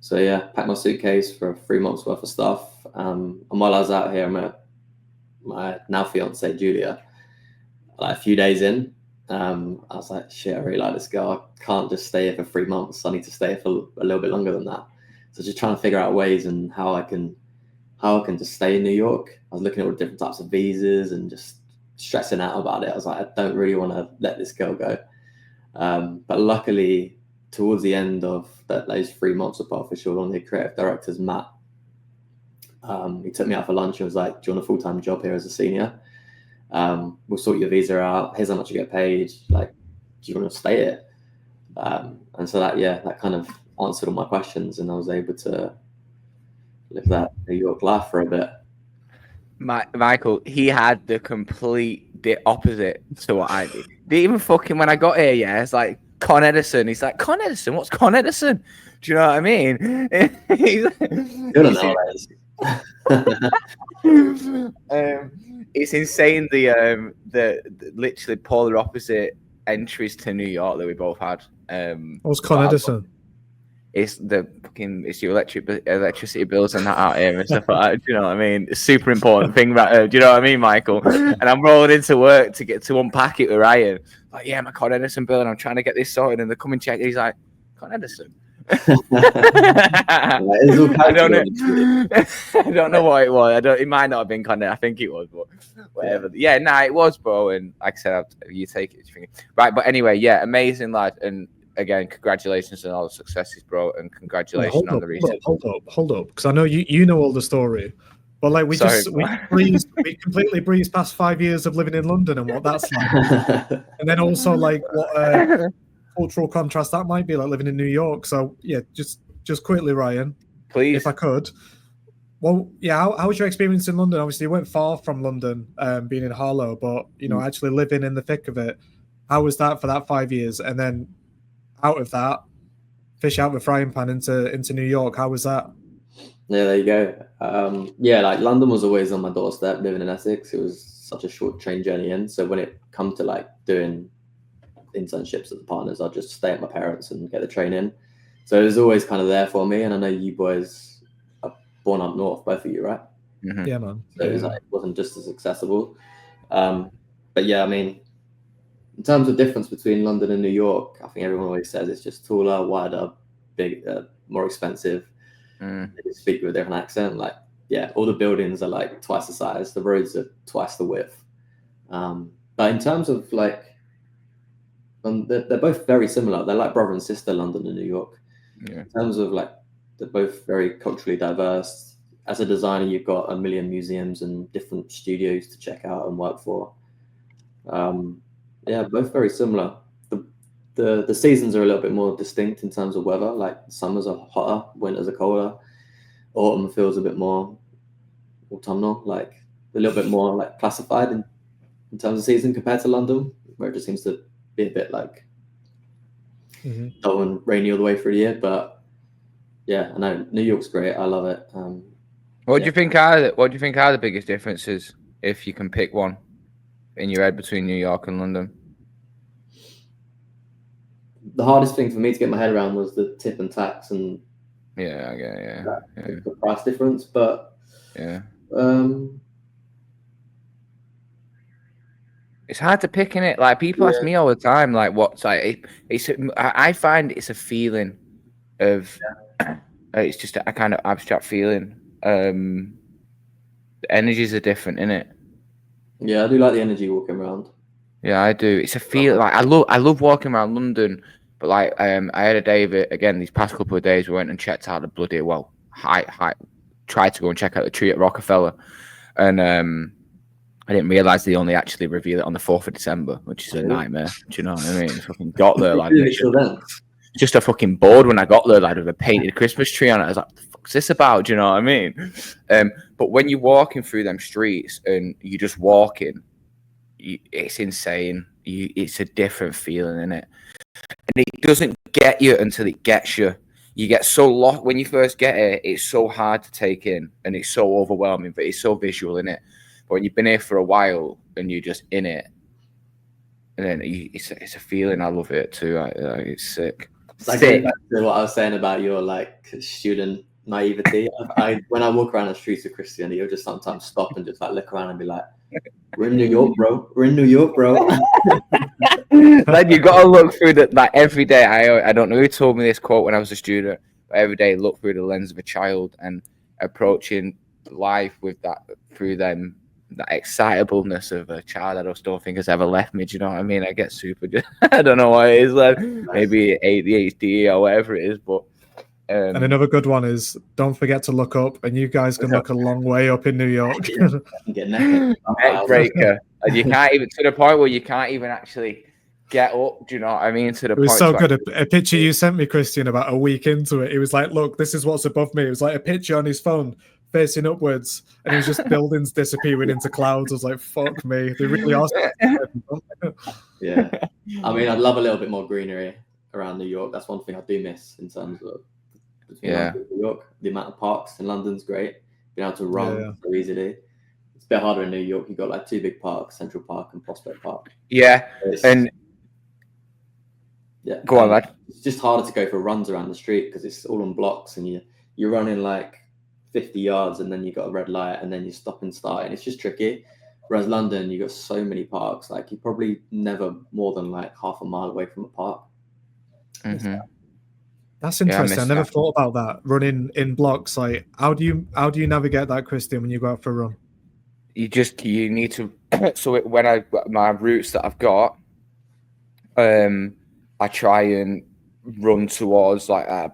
So yeah, packed my suitcase for 3 months worth of stuff. And while I was out here, I met my now fiance Julia, like a few days in, I was like, shit, I really like this girl. I can't just stay here for 3 months. I need to stay here for a little bit longer than that. So just trying to figure out ways and how I can just stay in New York. I was looking at all the different types of visas and just stressing out about it. I was like, I don't really want to let this girl go. But luckily, towards the end of those 3 months of Pearlfisher, one of the creative directors, Matt, he took me out for lunch and was like, do you want a full-time job here as a senior? We'll sort your visa out. Here's how much you get paid. Like, do you want to stay here? And so that kind of answered all my questions, and I was able to live that New York life for a bit. Michael, he had the complete opposite to what I did. Even fucking when I got here, yeah, it's like Con Edison. He's like, Con Edison? What's Con Edison? Do you know what I mean? It's insane the literally polar opposite entries to New York that we both had. What's Con Edison? It's your electricity bills and that out here and stuff like that. Do you know what I mean? It's a super important thing about do you know what I mean, Michael? And I'm rolling into work to unpack it with Ryan. Like, yeah, my Con Edison bill, and I'm trying to get this sorted, and they come and check. He's like, Con Edison. I don't know what it was. It might not have been Con Edison. I think it was, but whatever. Yeah, it was, bro. And like I said, you take it. Right, but anyway, yeah, amazing, lad. And again, congratulations on all the successes, bro, and congratulations on the research. Hold up, because I know you know all the story, but like we completely breezed past 5 years of living in London and what that's like, and then also like what cultural contrast that might be like living in New York. So yeah, just quickly, Ryan, please, if I could. Well, yeah, how was your experience in London? Obviously, you went far from London, being in Harlow, but actually living in the thick of it. How was that for that 5 years? And then out of that, fish out the frying pan into New York. How was that? Yeah, there you go. Like London was always on my doorstep. Living in Essex, it was such a short train journey in. So when it come to like doing internships at the partners, I'd just stay at my parents and get the train in. So it was always kind of there for me. And I know you boys are born up north, both of you, right? Mm-hmm. Yeah, man. So it wasn't just as accessible. But yeah, I mean, in terms of difference between London and New York, I think everyone always says it's just taller, wider, big, more expensive. They speak with a different accent. Like, yeah, all the buildings are like twice the size. The roads are twice the width. But in terms of like, they're both very similar. They're like brother and sister, London and New York. Yeah. In terms of like, they're both very culturally diverse. As a designer, you've got a million museums and different studios to check out and work for. Yeah, both very similar. The seasons are a little bit more distinct in terms of weather. Like summers are hotter, winters are colder. Autumn feels a bit more autumnal, like a little bit more like classified in terms of season compared to London, where it just seems to be a bit like dull and rainy all the way through the year. But yeah, I know New York's great. I love it. What do you think are the biggest differences if you can pick one in your head between New York and London? The hardest thing for me to get my head around was the tip and tax and the price difference. But it's hard to pick, in it. Like people ask me all the time, like what's like I find it's a feeling of it's just a kind of abstract feeling. The energies are different, innit? Yeah, I do like the energy walking around. Yeah, I do. It's a feel like I love walking around London, but like I had a day of it again these past couple of days. We went and checked out the bloody tried to go and check out the tree at Rockefeller, and I didn't realise they only actually reveal it on the 4th of December, which is a nightmare. Do you know what I mean? Fucking got there like just a fucking bored when I got there, like with a painted Christmas tree on it. I was like, what the fuck's this about? Do you know what I mean? But when you're walking through them streets and you're just walking, it's insane. It's a different feeling, isn't it? And it doesn't get you until it gets you. You get so lost when you first get it. It's so hard to take in, and it's so overwhelming. But it's so visual, isn't it? But when you've been here for a while and you're just in it, and then it's a feeling. I love it too. It's sick. Like going back to what I was saying about your like student naivety. When I walk around the streets of Christian, he'll just sometimes stop and just like look around and be like, "We're in New York, bro. We're in New York, bro." Like you got to look through that. Like every day, I don't know who told me this quote when I was a student. But every day, look through the lens of a child and approaching life with that through them. That excitableness of a child, I just don't think has ever left me. Do you know what I mean? I get super. I don't know what it is. Like maybe ADHD or whatever it is, but. And another good one is don't forget to look up, and you guys can look a long way up in New York. Get neck breaker, and you can't even to the point where you can't even actually get up. Do you know what I mean? To the it was point so good. A picture you sent me, Christian, about a week into it. He was like, "Look, this is what's above me." It was like a picture on his phone facing upwards, and it was just buildings disappearing into clouds. I was like, "Fuck me, they really are." Yeah, I mean, I'd love a little bit more greenery around New York. That's one thing I do miss in terms of. New York, the amount of parks in London's great. Being able to run so easily. It's a bit harder in New York. You've got like two big parks, Central Park and Prospect Park. Yeah, go on, lad. It's just harder to go for runs around the street because it's all on blocks, and you're running like 50 yards, and then you got a red light, and then you stop and start, and it's just tricky. Whereas London, you got so many parks. Like you're probably never more than like half a mile away from a park. Mm-hmm. That's interesting. I never thought about that. Running in blocks. Like, how do you navigate that, Christian, when you go out for a run? You need to. So when my routes that I've got, I try and run towards like a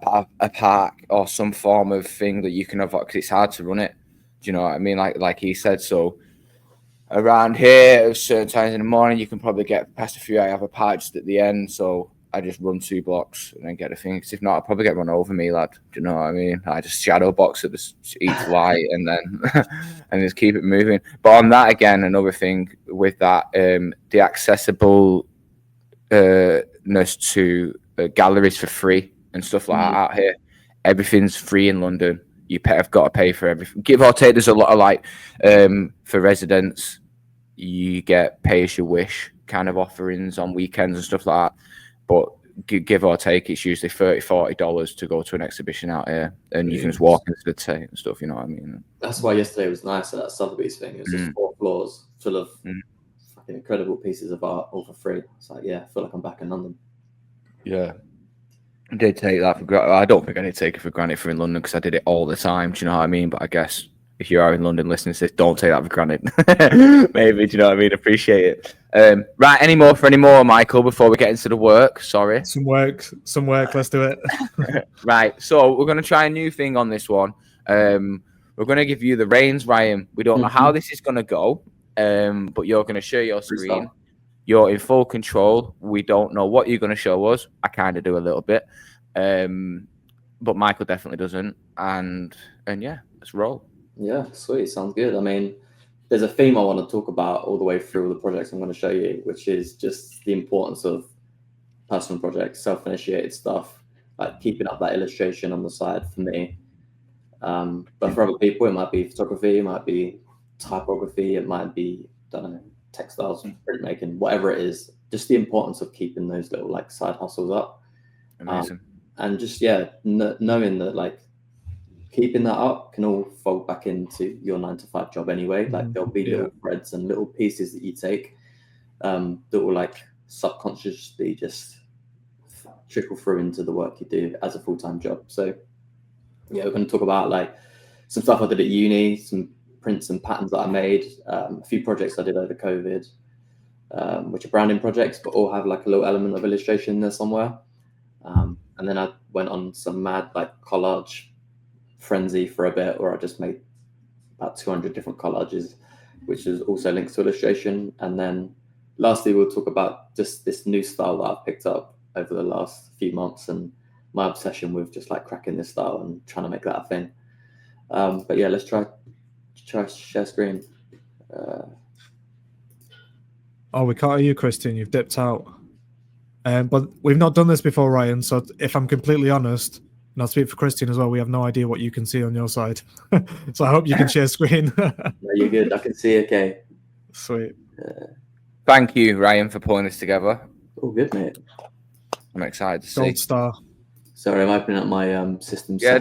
park or some form of thing that you can avoid because it's hard to run it. Do you know what I mean? Like he said. So around here, at certain times in the morning, you can probably get past a few. I have a park just at the end, so. I just run 2 blocks and then get a thing. Because if not, I'll probably get run over me, lad. Do you know what I mean? I just shadow box at each light and then and just keep it moving. But on that again, another thing with that, the accessibleness to galleries for free and stuff like that out here. Everything's free in London. Have got to pay for everything. Give or take, there's a lot of like for residents, you get pay as you wish kind of offerings on weekends and stuff like that. But give or take, it's usually $30-$40 to go to an exhibition out here, and you can just walk into the tent and stuff. You know what I mean? That's why yesterday was nice at that Sotheby's thing. It was just 4 floors full of fucking incredible pieces of art, all for free. It's like, I feel like I'm back in London. Yeah, I did take that for granted. I don't think I did take it for granted for in London because I did it all the time. Do you know what I mean? But I guess if you are in London listening to this, don't take that for granted. Maybe, do you know what I mean? Appreciate it. Right, any more, Michael, before we get into the work? Sorry. Some work. Let's do it. Right, so we're going to try a new thing on this one. We're going to give you the reins, Ryan. We don't know how this is going to go, but you're going to share your screen. You're in full control. We don't know what you're going to show us. I kind of do a little bit, but Michael definitely doesn't. And yeah, let's roll. Yeah, sweet. Sounds good. I mean, there's a theme I want to talk about all the way through the projects I'm going to show you, which is just the importance of personal projects, self-initiated stuff, like keeping up that illustration on the side for me. But for other people, it might be photography, it might be typography, it might be, I don't know, textiles, printmaking, whatever it is. Just the importance of keeping those little like side hustles up. Amazing. And just, knowing that like, keeping that up can all fold back into your 9-to-5 job anyway. Like there'll be little threads and little pieces that you take that will like subconsciously just trickle through into the work you do as a full-time job. So we're going to talk about like some stuff I did at uni, some prints and patterns that I made, a few projects I did over COVID, which are branding projects, but all have like a little element of illustration in there somewhere. And then I went on some mad like collage frenzy for a bit, where I just made about 200 different collages, which is also linked to illustration. And then lastly, we'll talk about just this new style that I've picked up over the last few months and my obsession with just like cracking this style and trying to make that a thing. But yeah, let's try share screen. We can't hear you, Christian. You've dipped out. But we've not done this before, Ryan. So if I'm completely honest, and I'll speak for Christian as well, we have no idea what you can see on your side. So I hope you can share screen. No, you're good. I can see okay. Sweet. Thank you, Ryan, for pulling this together. All good, mate. I'm excited to see. Gold star. Sorry, I'm opening up my systems. Yeah,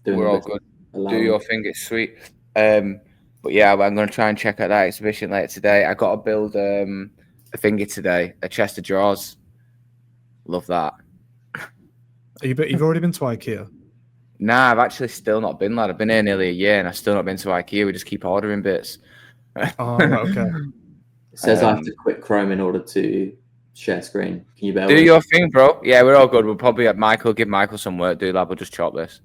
We're all good. Do your thing. It's sweet. But yeah, I'm going to try and check out that exhibition later today. I got to build a thingy today, a chest of drawers. Love that. You've already been to IKEA? Nah, I've actually still not been, lad. I've been here nearly a year and I've still not been to IKEA. We just keep ordering bits. Oh, right, okay. It says I have to quit Chrome in order to share screen. Can you bear do with your thing, bro? Yeah, we're all good. We'll probably have give Michael some work, do lad. We'll just chop this.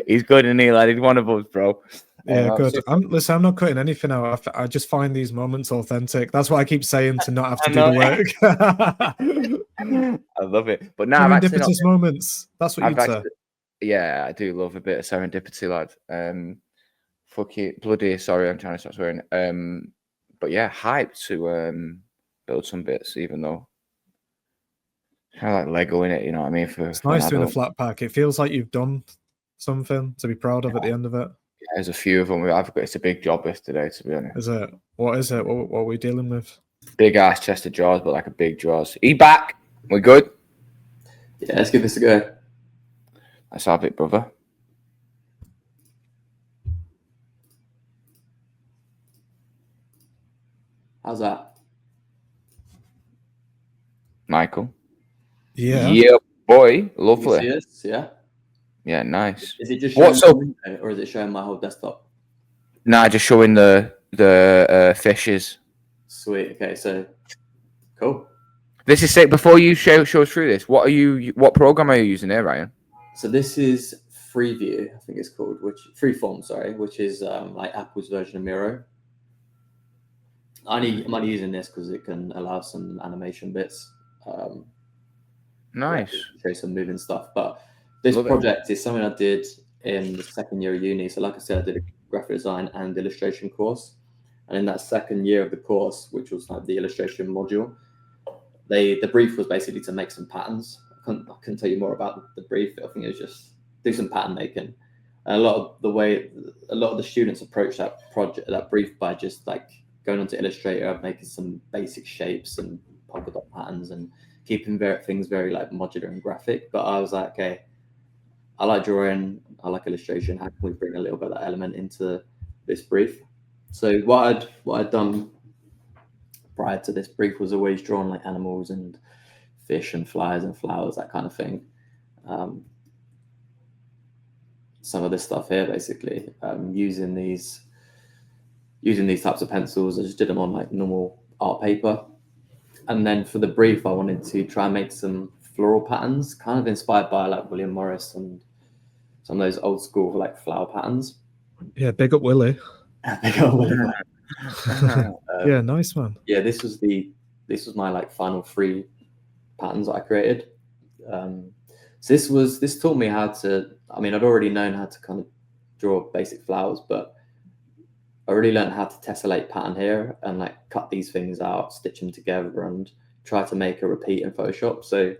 He's good, isn't he, lad? He's one of us, bro. Yeah, good. Listen, I'm not cutting anything out. I just find these moments authentic. That's what I keep saying, to not have to do the work. I love it. But now serendipitous moments. That's what you'd say. Yeah, I do love a bit of serendipity, lad. Fuck it, bloody. Sorry, I'm trying to stop swearing. But yeah, hyped to build some bits, even though kind of like Lego in it. You know what I mean? It's nice doing a flat pack. It feels like you've done something to be proud of at the end of it. Yeah, there's a few of them. It's a big job list today, to be honest. Is it? What is it? What are we dealing with? Big ass chest of drawers, but like a big drawers. He back. We good? Yeah, let's give this a go. Let's have it, brother. How's that? Michael? Yeah. Yeah, boy. Lovely. Can you see this? Yeah. Yeah, nice. Is it just showing the window, or is it showing my whole desktop? Nah, just showing the fishes. Sweet. Okay, so cool. This is sick. Before you show us through this, what program are you using here, Ryan? So this is Freeview, I think it's called, Freeform, sorry, which is like Apple's version of Miro. I'm only using this because it can allow some animation bits. Nice. Show some moving stuff. But this project is something I did in the second year of uni. So like I said, I did a graphic design and illustration course. And in that second year of the course, which was like the illustration module, the brief was basically to make some patterns. I couldn't tell you more about the brief. I think it was just do some pattern making. And a lot of the students approached that brief by just like going onto Illustrator, making some basic shapes and polka dot patterns and keeping things very like modular and graphic. But I was like, okay, I like drawing, I like illustration. How can we bring a little bit of that element into this brief? So what I'd done prior to this brief was always drawn like animals and fish and flies and flowers, that kind of thing. Some of this stuff here, basically, using these types of pencils. I just did them on like normal art paper. And then for the brief, I wanted to try and make some floral patterns, kind of inspired by like William Morris and some of those old school like flower patterns. Yeah, big up Willie. Big up Willie. Yeah, nice one. Yeah, this was my like final 3 patterns that I created. So this taught me how to. I mean, I'd already known how to kind of draw basic flowers, but I really learned how to tessellate pattern here and like cut these things out, stitch them together, and try to make a repeat in Photoshop. So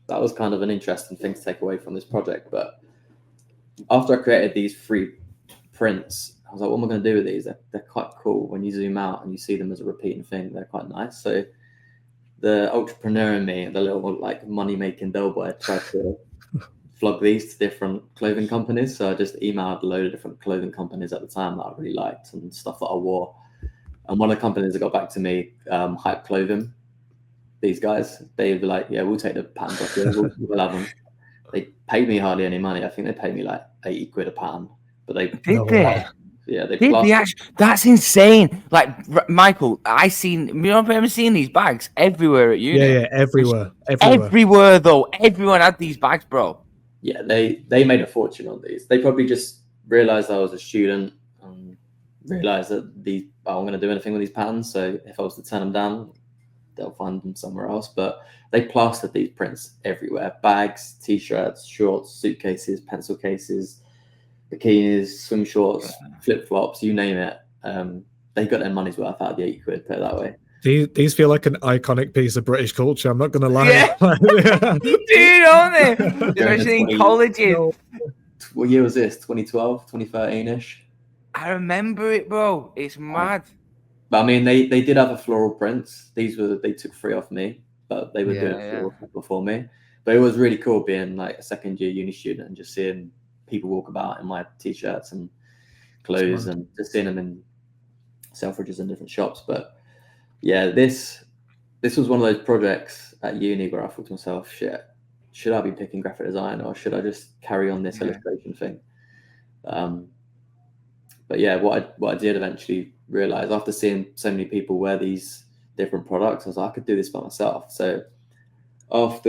that was kind of an interesting thing to take away from this project. But after I created these 3 prints, I was like, what am I going to do with these? They're quite cool. When you zoom out and you see them as a repeating thing, they're quite nice. So the entrepreneur in me, the little like money-making bellboy, tried to flog these to different clothing companies. So I just emailed a load of different clothing companies at the time that I really liked and stuff that I wore. And one of the companies that got back to me, Hype Clothing, these guys, they'd be like, yeah, we'll take the patterns off you. We'll have them. They paid me hardly any money. I think they paid me like 80 quid a pattern. But they did they? Yeah, that's insane. Like Michael, I've seen these bags everywhere at uni. Yeah, everywhere. Everywhere though. Everyone had these bags, bro. Yeah, they made a fortune on these. They probably just realized I was a student and realized that I wasn't going to do anything with these patterns. So if I was to turn them down, they'll find them somewhere else. But they plastered these prints everywhere: bags, t-shirts, shorts, suitcases, pencil cases, bikinis, swim shorts, flip-flops, you name it. They got their money's worth out of the 80 quid, put it that way. These feel like an iconic piece of British culture. I'm not going to lie. Yeah. Dude, aren't they? Especially in colleges. What year was this? 2012, 2013-ish? I remember it, bro. It's mad. But I mean, they did have a floral prints. They took 3 off me, but they were doing floral before me. But it was really cool being like a second year uni student and just seeing people walk about in my t-shirts and clothes and just seeing them in Selfridges and different shops. But yeah, this was one of those projects at uni where I thought to myself, shit, should I be picking graphic design or should I just carry on this illustration thing? But yeah, what I did eventually realize after seeing so many people wear these different products, I was like, I could do this by myself. So while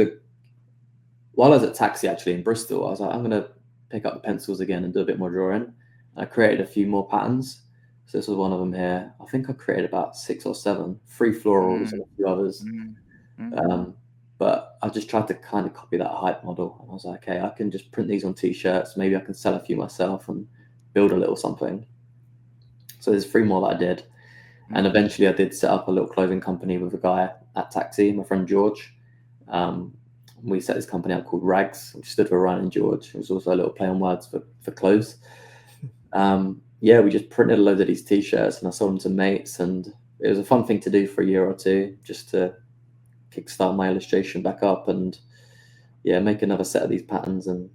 I was at Taxi actually in Bristol, I was like, I'm going to pick up the pencils again and do a bit more drawing. And I created a few more patterns. So this was one of them here. I think I created about 6 or 7, 3 florals and a few others. But I just tried to kind of copy that hype model. And I was like, okay, I can just print these on t-shirts. Maybe I can sell a few myself and build a little something. So there's 3 more that I did. And eventually I did set up a little clothing company with a guy at Taxi, my friend George. We set this company up called Rags, which stood for Ryan and George. It was also a little play on words for clothes. Yeah, we just printed a load of these t-shirts and I sold them to mates. And it was a fun thing to do for a year or 2, just to kickstart my illustration back up and make another set of these patterns. And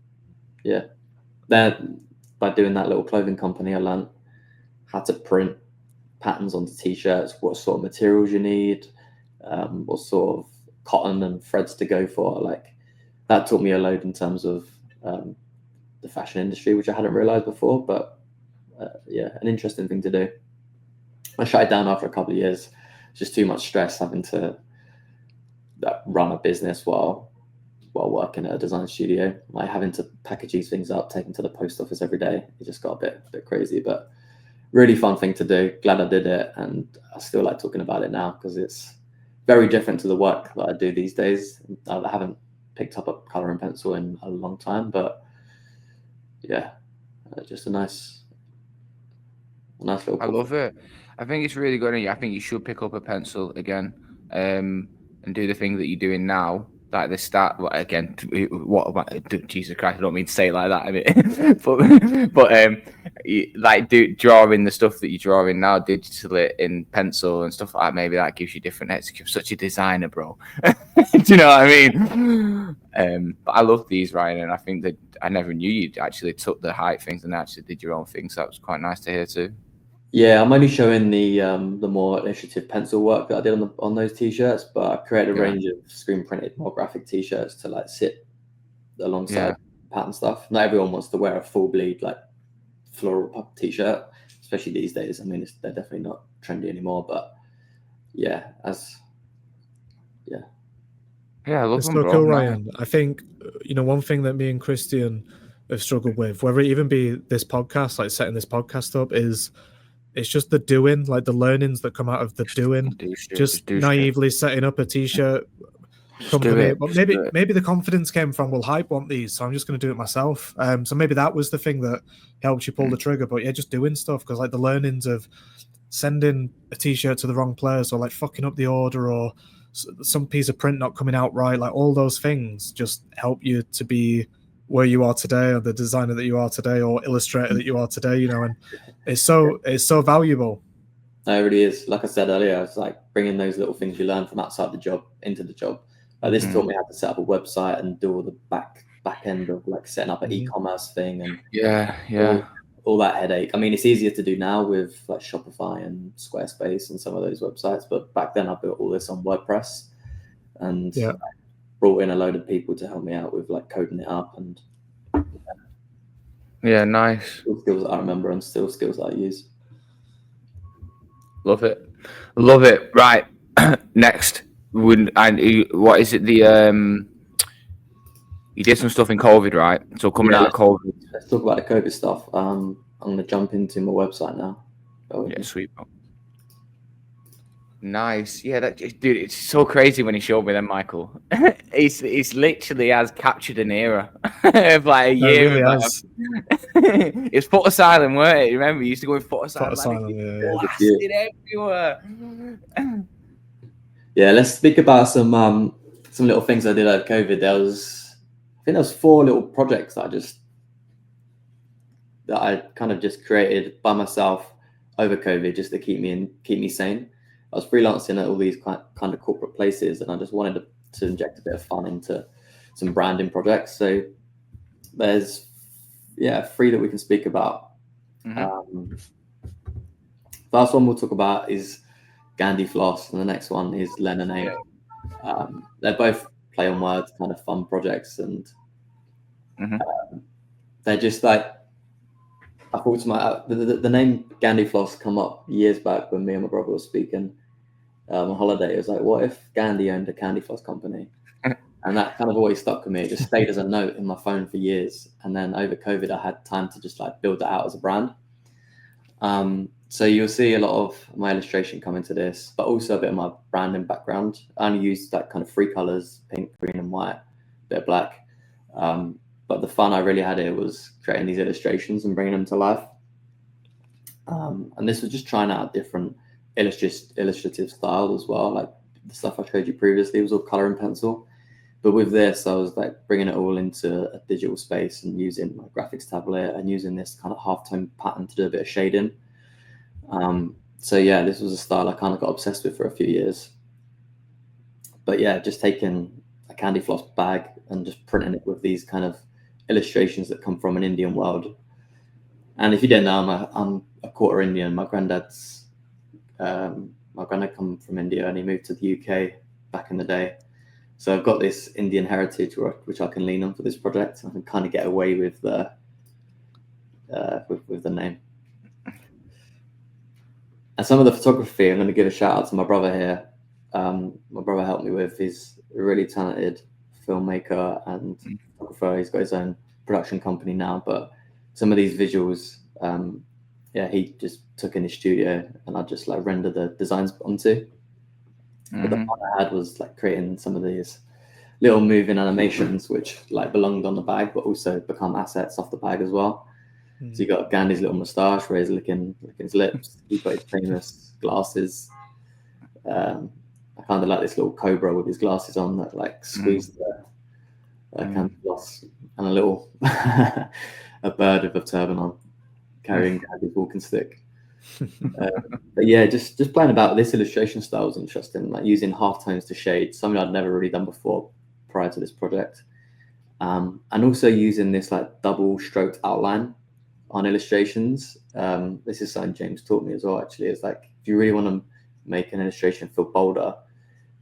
then by doing that little clothing company, I learned how to print patterns onto t-shirts, what sort of materials you need, what sort of cotton and threads to go for. Like that taught me a load in terms of the fashion industry, which I hadn't realized before, but an interesting thing to do. I shut it down after a couple of years. Just too much stress having to run a business while working at a design studio, like having to package these things up, take them to the post office every day. It just got a bit crazy, but really fun thing to do. Glad I did it, and I still like talking about it now because it's very different to the work that I do these days. I haven't picked up a color and pencil in a long time, but just a nice little. I love it. I think it's really good. I think you should pick up a pencil again, and do the thing that you're doing now. Like the start again. Jesus Christ! I don't mean to say it like that. I mean, but like drawing the stuff that you're drawing now digitally in pencil and stuff like that. Maybe that gives you different execution. Such a designer, bro. Do you know what I mean? But I love these, Ryan, and I think that I never knew you actually took the height things and actually did your own thing. So that was quite nice to hear too. Yeah, I'm only showing the more initiative pencil work that I did on those t-shirts, but I created a range of screen printed, more graphic t-shirts to like sit alongside pattern stuff. Not everyone wants to wear a full bleed like floral t-shirt, especially these days. I mean, they're definitely not trendy anymore, but I love it's them, so bro. cool, Ryan. I think one thing that me and Christian have struggled with, whether it even be this podcast, like setting this podcast up, is it's just the doing, like the learnings that come out of the doing. Just naively setting up a t-shirt company. But maybe the confidence came from, well, hype want these, so I'm just going to do it myself. So maybe that was the thing that helped you pull the trigger. But just doing stuff, because like the learnings of sending a t-shirt to the wrong place, or like fucking up the order, or some piece of print not coming out right, like all those things just help you to be where you are today, or the designer that you are today, or illustrator that you are today, and it's so valuable. No, it really is. Like I said earlier, it's like bringing those little things you learn from outside the job into the job. Like this taught me how to set up a website and do all the back end of like setting up an e-commerce thing and all that headache. I mean, it's easier to do now with like Shopify and Squarespace and some of those websites, but back then I built all this on WordPress and brought in a load of people to help me out with like coding it up and nice. Still skills that I remember and still skills that I use. Love it. Right. Next, what is it? You did some stuff in COVID, right? So coming out of COVID. Let's talk about the COVID stuff. I'm going to jump into my website now. Sweet. Nice. Yeah, dude, it's so crazy when he showed me them, Michael. It's literally has captured an era of like a year. It really has. It's photo silent, weren't it? Remember, you used to go in photo silent. Blasted everywhere. Yeah, let's speak about some little things I did over COVID. I think there was 4 little projects that I kind of just created by myself over COVID just to keep me sane. I was freelancing at all these kind of corporate places, and I just wanted to inject a bit of fun into some branding projects. So there's 3 that we can speak about. First one we'll talk about is Gandhi Floss, and the next one is Lemonade. They're both play on words, kind of fun projects, and they're just like, I thought to the name Gandhi Floss come up years back when me and my brother were speaking on holiday. It was like, what if Gandhi owned a candy floss company? And that kind of always stuck with me. It just stayed as a note in my phone for years. And then over COVID, I had time to just like build that out as a brand. So you'll see a lot of my illustration come into this, but also a bit of my branding background. I only used like kind of 3 colors, pink, green, and white, a bit of black. But the fun I really had here was creating these illustrations and bringing them to life. And this was just trying out different illustrative styles as well. Like the stuff I showed you previously was all color and pencil. But with this, I was like bringing it all into a digital space and using my graphics tablet and using this kind of halftone pattern to do a bit of shading. So yeah, this was a style I kind of got obsessed with for a few years. But yeah, just taking a candy floss bag and just printing it with these kind of illustrations that come from an Indian world. And if you didn't know, I'm a quarter Indian. My granddad come from India and he moved to the UK back in the day. So I've got this Indian heritage which I can lean on for this project. I can kind of get away with the name. And some of the photography, I'm going to give a shout out to my brother here. My brother helped me with. He's a really talented filmmaker and photographer. He's got his own production company now, but some of these visuals, he just took in his studio and I just like render the designs onto. But the fun I had was like creating some of these little moving animations which like belonged on the bag, but also become assets off the bag as well. So you got Gandhi's little moustache where he's licking his lips. He's got his famous glasses. I kind of like this little cobra with his glasses on that like squeezed the candy floss, and a little a bird with a turban on carrying Gandhi's walking stick. But yeah, just playing about this illustration style was interesting, like using halftones to shade, something I'd never really done before prior to this project. And also using this like double stroked outline on illustrations. This is something James taught me as well, actually. It's like, if you really want to make an illustration feel bolder,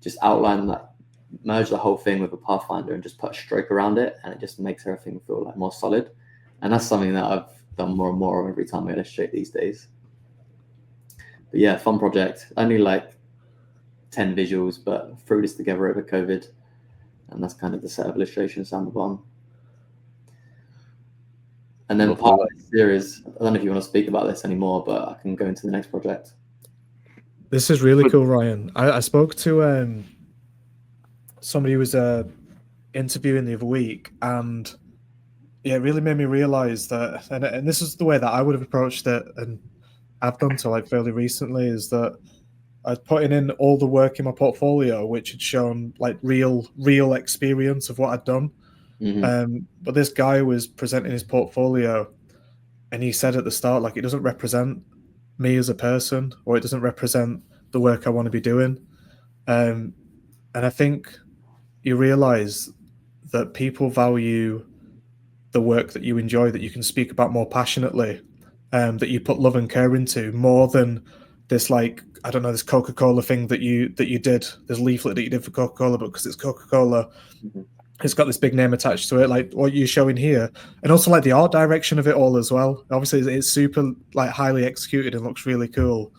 just outline that, merge the whole thing with a pathfinder and just put a stroke around it, and it just makes everything feel like more solid. And that's something that I've done more and more every time I illustrate these days. But yeah, fun project. Only like 10 visuals, but threw this together over COVID, and that's kind of the set of illustrations I'm on. And then part of the series, I don't know if you want to speak about this anymore, but I can go into the next project. This is really cool, Ryan. I spoke to somebody who was interviewing the other week, and yeah, it really made me realize that, and this is the way that I would have approached it, and I've done so like fairly recently, is that I was putting in all the work in my portfolio, which had shown like real experience of what I'd done. But this guy was presenting his portfolio, and he said at the start, like, it doesn't represent me as a person, or it doesn't represent the work I want to be doing. And I think you realize that people value the work that you enjoy, that you can speak about more passionately, that you put love and care into, more than this, like, I don't know, this Coca-Cola thing that you did, this leaflet that you did for Coca-Cola, but because it's Coca-Cola, it's got this big name attached to it, like what you're showing here. And also like the art direction of it all as well. Obviously it's super like highly executed and looks really cool.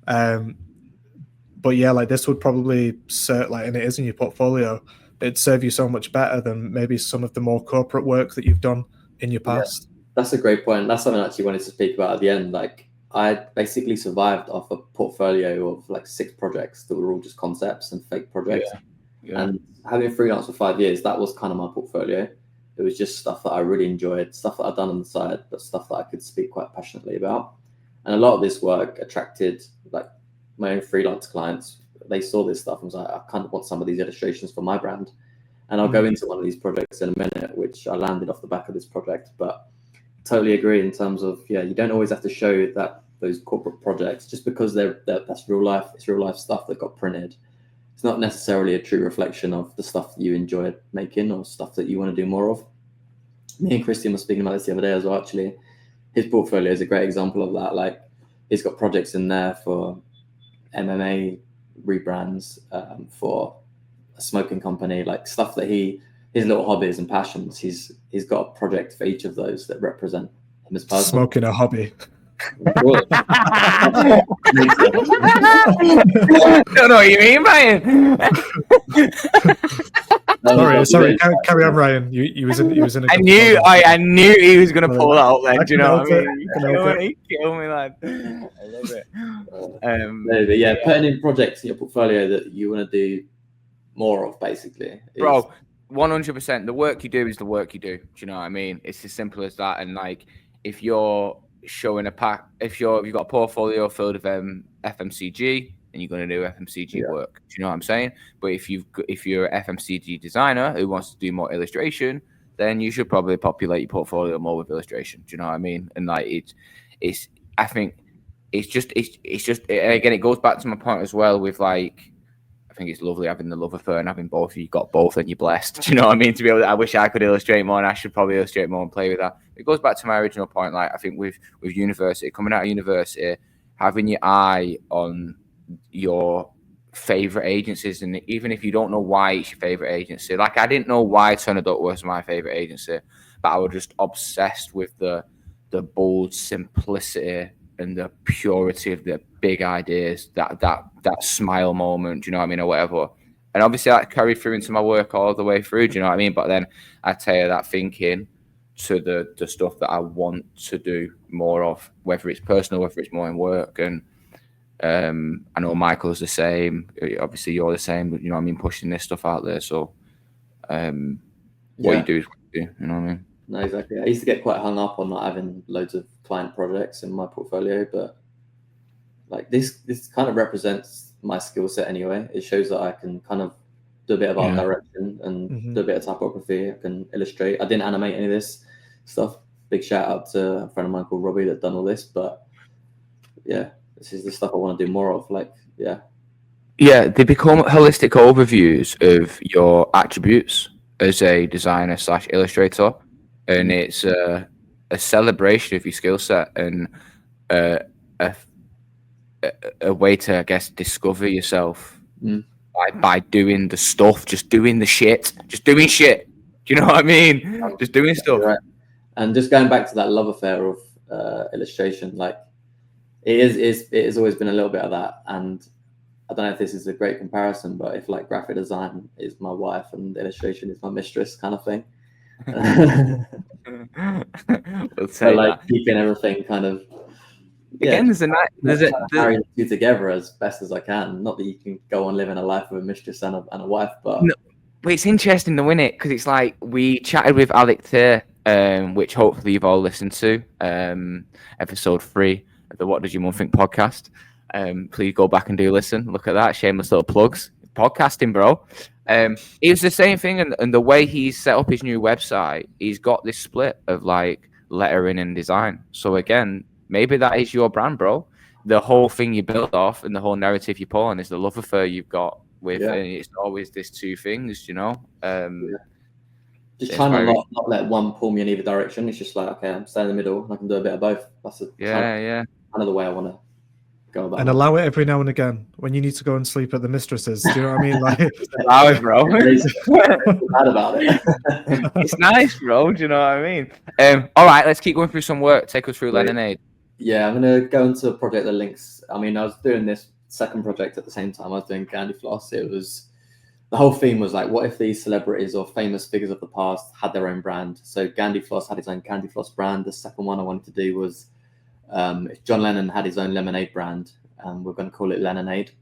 But yeah, like this would probably serve, like, and it is in your portfolio, it'd serve you so much better than maybe some of the more corporate work that you've done in your past. Yeah, that's a great point. That's something I actually wanted to speak about at the end. Like, I basically survived off a portfolio of like 6 projects that were all just concepts and fake projects. Yeah. And having freelance for 5 years, that was kind of my portfolio. It was just stuff that I really enjoyed, stuff that I'd done on the side, but stuff that I could speak quite passionately about. And a lot of this work attracted like my own freelance clients. They saw this stuff and was like, I kind of want some of these illustrations for my brand. And I'll go into one of these projects in a minute, which I landed off the back of this project. But totally agree in terms of, yeah, you don't always have to show that those corporate projects just because that's real life. It's real life stuff that got printed. It's it's not necessarily a true reflection of the stuff that you enjoy making or stuff that you want to do more of. Me and Christian were speaking about this the other day as well, actually. His portfolio is a great example of that. Like, he's got projects in there for MMA rebrands, for a smoking company, like stuff that his little hobbies and passions. He's got a project for each of those that represent him as person. Smoking a hobby. Don't know what you mean, Ryan. Sorry. Carry on, Ryan. He was in. I knew he was going to pull that up. Then, do you know what I mean? He killed me, lad. I love it. But yeah, putting in projects in your portfolio that you want to do more of, basically. Bro, 100%. The work you do is the work you do. Do you know what I mean? It's as simple as that. And like, if you're showing a pack, if you've got a portfolio filled with FMCG, then you're going to do FMCG work. Do you know what I'm saying? But if you're an FMCG designer who wants to do more illustration, then you should probably populate your portfolio more with illustration. Do you know what I mean? And like, I think it's just again, it goes back to my point as well with like, I think it's lovely having the love affair and having both. You got both and you're blessed. Do you know what I mean? To be able to, I wish I could illustrate more, and I should probably illustrate more and play with that. It goes back to my original point. Like, I think with university, coming out of university, having your eye on your favorite agencies, and even if you don't know why it's your favorite agency, like I didn't know why Turner Duckworth was my favorite agency, but I was just obsessed with the bold simplicity and the purity of the big ideas, that smile moment, do you know what I mean, or whatever. And obviously that carried through into my work all the way through, do you know what I mean? But then I tailor that thinking to the stuff that I want to do more of, whether it's personal, whether it's more in work. And I know Michael's the same. Obviously you're the same, but you know what I mean, pushing this stuff out there. So what you do is what you do, you know what I mean? No, exactly. I used to get quite hung up on not having loads of client projects in my portfolio, but like this kind of represents my skill set anyway. It shows that I can kind of do a bit of art direction and do a bit of typography. I can illustrate. I didn't animate any of this stuff. Big shout out to a friend of mine called Robbie that done all this. But yeah, this is the stuff I want to do more of. Like, yeah, they become holistic overviews of your attributes as a designer / illustrator. And it's a celebration of your skill set and a way to, I guess, discover yourself by doing the stuff, just doing the shit, just doing shit. Do you know what I mean? Just doing stuff. Right. And just going back to that love affair of illustration, like it has always been a little bit of that. And I don't know if this is a great comparison, but if like graphic design is my wife and illustration is my mistress, kind of thing. We'll say like that. keeping everything kind of again, there's carrying the two together as best as I can. Not that you can go on living a life with a mistress and a wife, but it's interesting though, isn't it? Because it's like we chatted with Alec Tear, which hopefully you've all listened to, episode 3 of the What Does Your Mum Think podcast. Please go back and do listen. Look at that, shameless little plugs. Podcasting, bro. It was the same thing, and the way he's set up his new website, he's got this split of like lettering and design. So again, maybe that is your brand, bro. The whole thing you build off and the whole narrative you pull on is the love affair you've got with, and it's always these two things, you know. Just trying to not let one pull me in either direction. It's just like, okay, I'm staying in the middle. I can do a bit of both. That's kind of the way I want to go about. And allow it every now and again when you need to go and sleep at the mistresses. Do you know what I mean? Like, allow it, bro. Bad about it. It's nice, bro. Do you know what I mean? All right, let's keep going through some work. Take us through Lemonade. Yeah, I'm gonna go into a project that links. I mean, I was doing this second project at the same time. I was doing Candy Floss. It was the whole theme was like, what if these celebrities or famous figures of the past had their own brand? So Candy Floss had his own Candy Floss brand. The second one I wanted to do was if John Lennon had his own lemonade brand, we're going to call it Lemonade.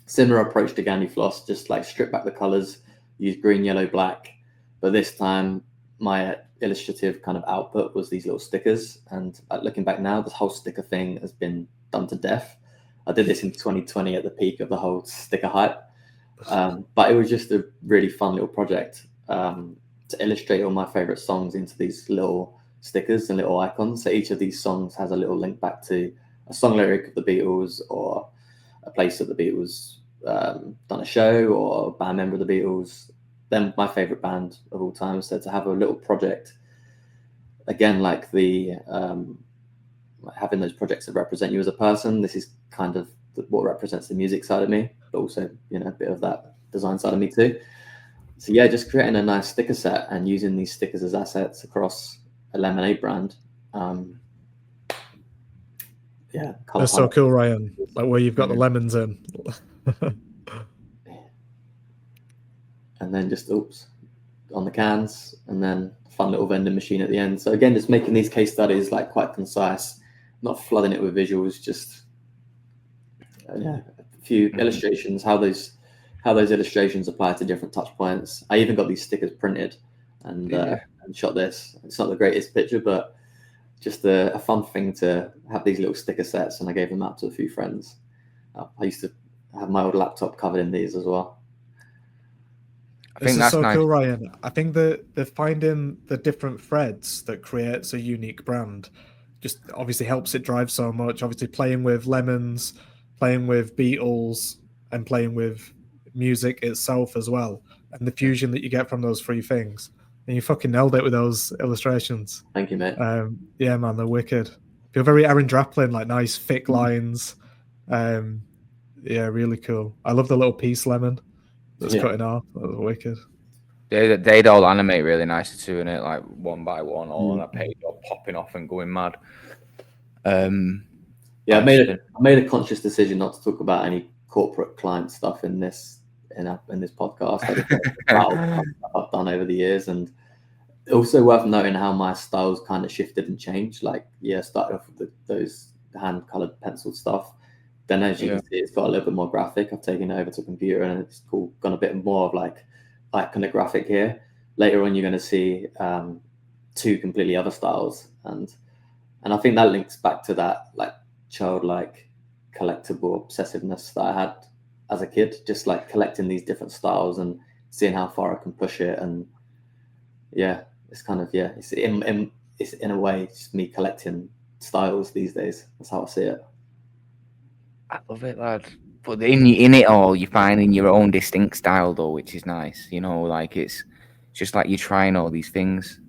Similar approach to Candy Floss, just like strip back the colors, use green, yellow, black. But this time, my illustrative kind of output was these little stickers. And looking back now, this whole sticker thing has been done to death. I did this in 2020 at the peak of the whole sticker hype. But it was just a really fun little project to illustrate all my favorite songs into these little stickers and little icons. So each of these songs has a little link back to a song lyric of the Beatles or a place that the Beatles done a show or a band member of the Beatles, then my favorite band of all time. So to have a little project, again, like the having those projects that represent you as a person, this is kind of what represents the music side of me, but also, you know, a bit of that design side of me too. So yeah, just creating a nice sticker set and using these stickers as assets across a lemonade brand. Yeah, that's so cool, Ryan. Like where you've got the lemons in. And then just on the cans, and then a fun little vending machine at the end. So again, just making these case studies like quite concise, not flooding it with visuals, just a few illustrations, how those illustrations apply to different touch points. I even got these stickers printed and shot this. It's not the greatest picture, but just a fun thing to have these little sticker sets, and I gave them out to a few friends. I used to have my old laptop covered in these as well. This is so cool, Ryan. I think that they're finding the different threads that creates a unique brand just obviously helps it drive so much. Obviously playing with lemons, playing with Beatles, and playing with music itself as well, and the fusion that you get from those three things. And you fucking nailed it with those illustrations. Thank you, mate. Yeah, man, they're wicked. Feel very Aaron Draplin, like nice thick lines. Yeah, really cool. I love the little piece lemon that's cutting off. That was wicked. They'd all animate really nicely too, innit? Like one by one, all on that page, all popping off and going mad. Yeah, I made a conscious decision not to talk about any corporate client stuff in this podcast. I've done over the years, and also worth noting how my styles kind of shifted and changed. Like, started off with those hand-colored pencil stuff. Then, as you can see, it's got a little bit more graphic. I've taken it over to computer, and it's gone a bit more of like iconographic here. Later on, you're going to see two completely other styles, and I think that links back to that like childlike collectible obsessiveness that I had as a kid, just like collecting these different styles and seeing how far I can push it. And it's kind of it's in a way just me collecting styles these days. That's how I see it. I love it, lad. But in it all, you're finding your own distinct style, though, which is nice. You know, like it's just like you're trying all these things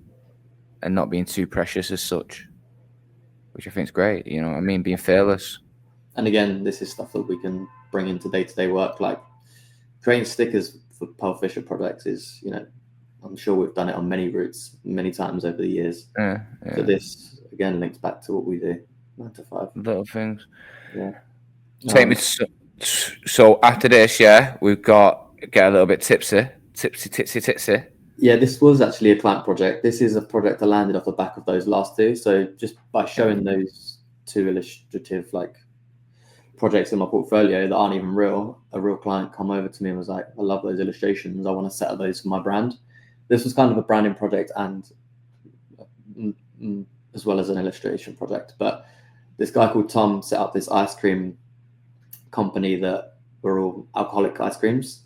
and not being too precious as such, which I think is great. You know what I mean? Being fearless. And again, this is stuff that we can bring into day-to-day work. Like creating stickers for Pearlfisher projects is, you know, I'm sure we've done it on many routes, many times over the years. So this, again, links back to what we do, 9 to 5. Little things. Yeah. Take me so after this, we've got get a little bit tipsy. Yeah, this was actually a client project. This is a project I landed off the back of those last two. So just by showing those two illustrative like projects in my portfolio that aren't even real, a real client come over to me and was like, I love those illustrations. I want to set up those for my brand. This was kind of a branding project and as well as an illustration project. But this guy called Tom set up this ice cream company that were all alcoholic ice creams.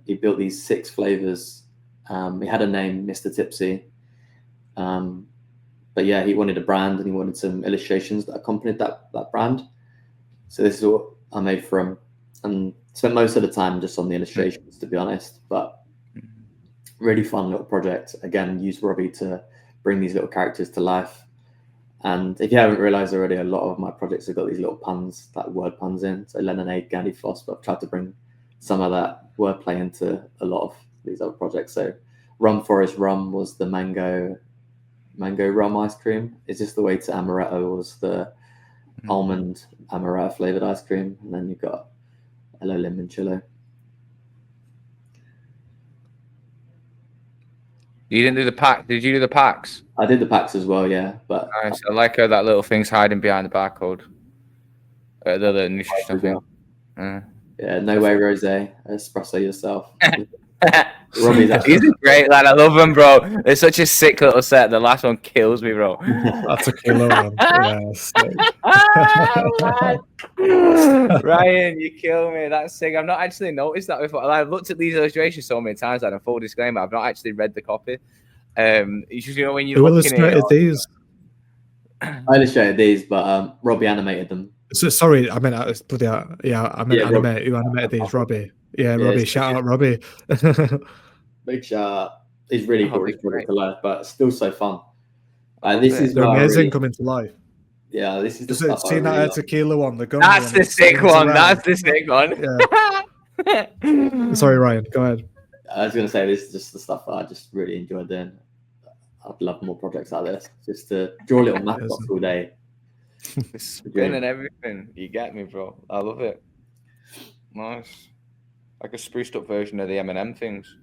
He built these 6 flavors. He had a name, Mr. Tipsy. But yeah, he wanted a brand and he wanted some illustrations that accompanied that brand. So this is what I made for him, and spent most of the time just on the illustrations, to be honest. But really fun little project. Again, use Robbie to bring these little characters to life. And if you haven't realized already, a lot of my projects have got these little puns, like word puns in. So lemonade, candy floss, but I've tried to bring some of that wordplay into a lot of these other projects. So Rum Forest Rum was the mango rum ice cream. It's just the way to amaretto was the almond amaretto flavored ice cream. And then you've got hello limoncello. You didn't do the pack? Did you do the packs? I did the packs as well, yeah. But nice. I like how that little thing's hiding behind the barcode. The nutritional thing. Yeah, no way, Rosé. Espresso yourself. He's a great lad. I love him, bro. It's such a sick little set. The last one kills me, bro. That's a killer one. Yes. Ryan, you kill me. That's sick. I've not actually noticed that before. I've looked at these illustrations so many times, and full disclaimer, I've not actually read the copy. It's just, you know, when you illustrated these. I illustrated these, but Robbie animated them. So sorry, I meant bloody I meant animate. Who animated these? Robbie. Yeah, Robbie. Shout out, Robbie. Big shout out. He's really brought his project to life, but still so fun. This is they're amazing coming to life. Yeah, this is the stuff Seen that tequila one, the gum That's one, the sick one. around. That's the sick one. Yeah. Sorry, Ryan. Go ahead. I was going to say this is just the stuff that I just really enjoy doing. I'd love more projects like this, just to draw little mascots all day. Spin and everything. You get me, bro. I love it. Nice. Like a spruced up version of the M&M things.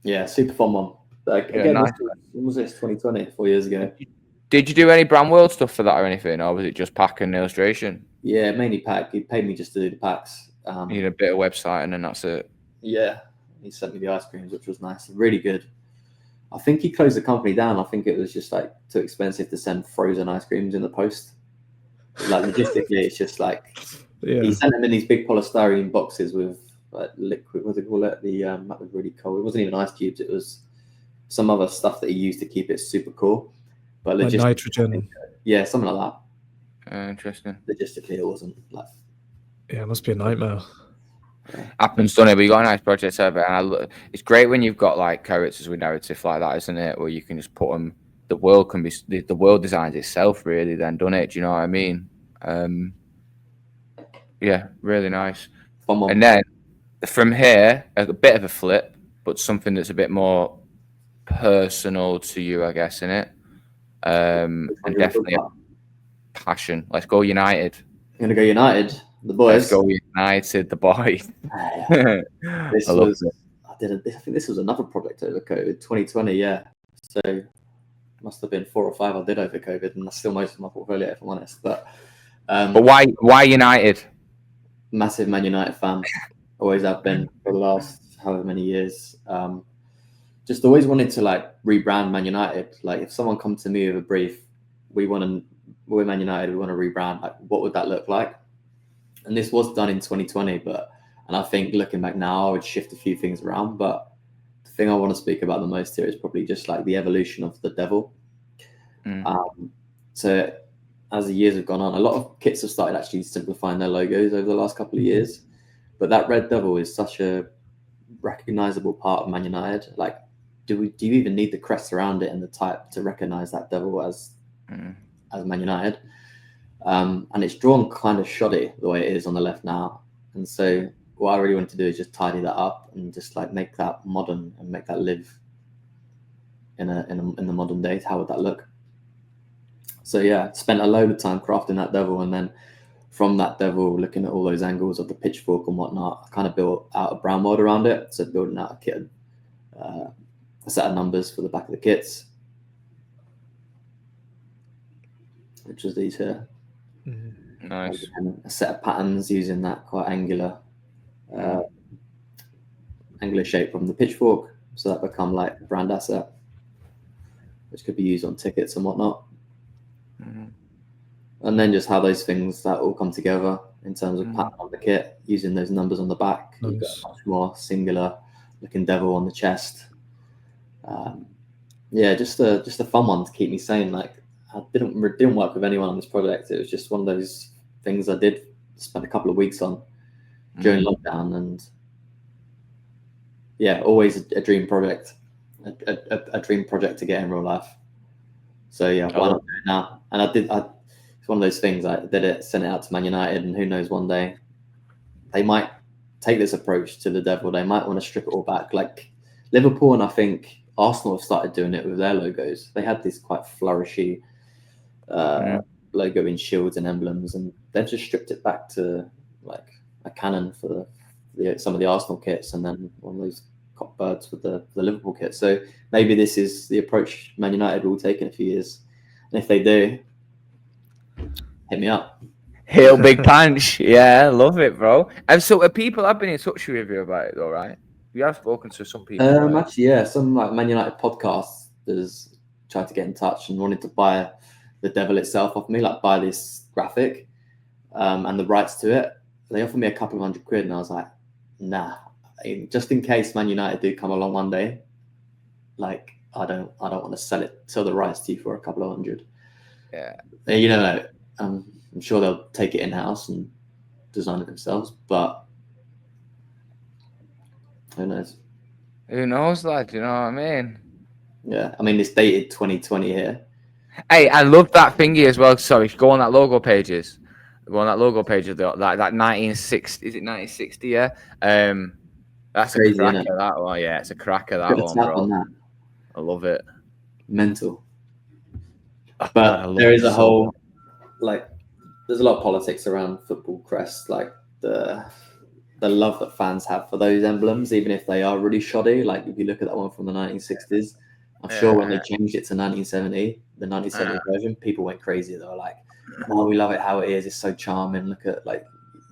Yeah, super fun one. Like, Yeah, again, nice. when was this? 2020, 4 years ago. Did you do any brand world stuff for that or anything, or was it just pack and illustration? Yeah, mainly pack. He paid me just to do the packs. You need a bit of website and then that's it. Yeah, he sent me the ice creams, which was nice, really good. I think he closed the company down. I think it was just like too expensive to send frozen ice creams in the post. Like logistically, it's just like he sent them in these big polystyrene boxes with like liquid. What do they call it? That was really cold. It wasn't even ice cubes. It was some other stuff that he used to keep it super cool. But like nitrogen. Yeah, something like that. Interesting. Logistically, it wasn't like. Yeah, it must be a nightmare. Happens, done it, but you got a nice project over, and it's great when you've got like characters with narrative like that, isn't it? Where you can just put them. The world can be the world designs itself, really. Then, done it. Do you know what I mean? Yeah, really nice. And then from here, a bit of a flip, but something that's a bit more personal to you, I guess, in it. And definitely a passion. Let's go United. I'm gonna go United. The boys. Let's go United, the boys. I think this was another project over COVID, 2020. Yeah, so must have been 4 or 5 I did over COVID, and that's still most of my portfolio, if I'm honest. But why United? Massive Man United fan. Always have been for the last however many years. Just always wanted to like rebrand Man United. Like if someone come to me with a brief, we're Man United, we want to rebrand. Like what would that look like? And this was done in 2020, and I think looking back now, I would shift a few things around. But the thing I want to speak about the most here is probably just like the evolution of the devil. So as the years have gone on, a lot of kits have started actually simplifying their logos over the last couple of years. But that red devil is such a recognizable part of Man United. Like, do you even need the crest around it and the type to recognize that devil as Man United? And it's drawn kind of shoddy the way it is on the left now. And so what I really wanted to do is just tidy that up and just like make that modern and make that live in the modern day. How would that look? So yeah, spent a load of time crafting that devil, and then from that devil, looking at all those angles of the pitchfork and whatnot, I kind of built out a brown mold around it. So building out a kit, a set of numbers for the back of the kits, which was these here. Nice. And a set of patterns using that quite angular shape from the pitchfork, so that become like a brand asset, which could be used on tickets and whatnot. And then just how those things that all come together in terms of pattern on the kit, using those numbers on the back. You've got a much more singular looking devil on the chest. Yeah, just a fun one to keep me sane. Like I didn't work with anyone on this project. It was just one of those things I did spend a couple of weeks on during lockdown, and yeah, always a dream project, a dream project to get in real life. So yeah, why not do it now? And it's one of those things. I did it, sent it out to Man United, and who knows, one day they might take this approach to the devil. They might want to strip it all back, like Liverpool, and I think Arsenal have started doing it with their logos. They had this quite flourishy logo in shields and emblems, and they've just stripped it back to like a cannon for some of the Arsenal kits, and then one of those cock birds with the Liverpool kit. So maybe this is the approach Man United will take in a few years, and if they do, hit me up. Hail Big Panch. Yeah, love it, bro. And so people have been in touch with you about it, though, right? We have spoken to some people. Right? Actually, yeah, some like Man United podcasters tried to get in touch and wanted to buy the devil itself off me, like buy this graphic and the rights to it. They offered me a couple of £100, and I was like, nah. Just in case Man United do come along one day, like I don't want to sell the rights to you for a couple of £100. Yeah. You know, I'm sure they'll take it in-house and design it themselves, but who knows? Who knows, lad? You know what I mean? Yeah, I mean, it's dated 2020 here. Hey, I love that thingy as well. Sorry, go on that logo pages. Go on that logo page of that 1960. Is it 1960? Yeah. That's Crazy, a cracker. innit? That one, yeah, it's a cracker. Got That a one, tap bro. on that. I love it. Mental. Oh, But God, I love there it is a so whole much. like, there's a lot of politics around football crest, like the love that fans have for those emblems, even if they are really shoddy. Like if you look at that one from the 1960s, I'm sure when they changed it to 1970, the 1970 version, people went crazy. They were like, "Oh, we love it how it is. It's so charming. Look at like,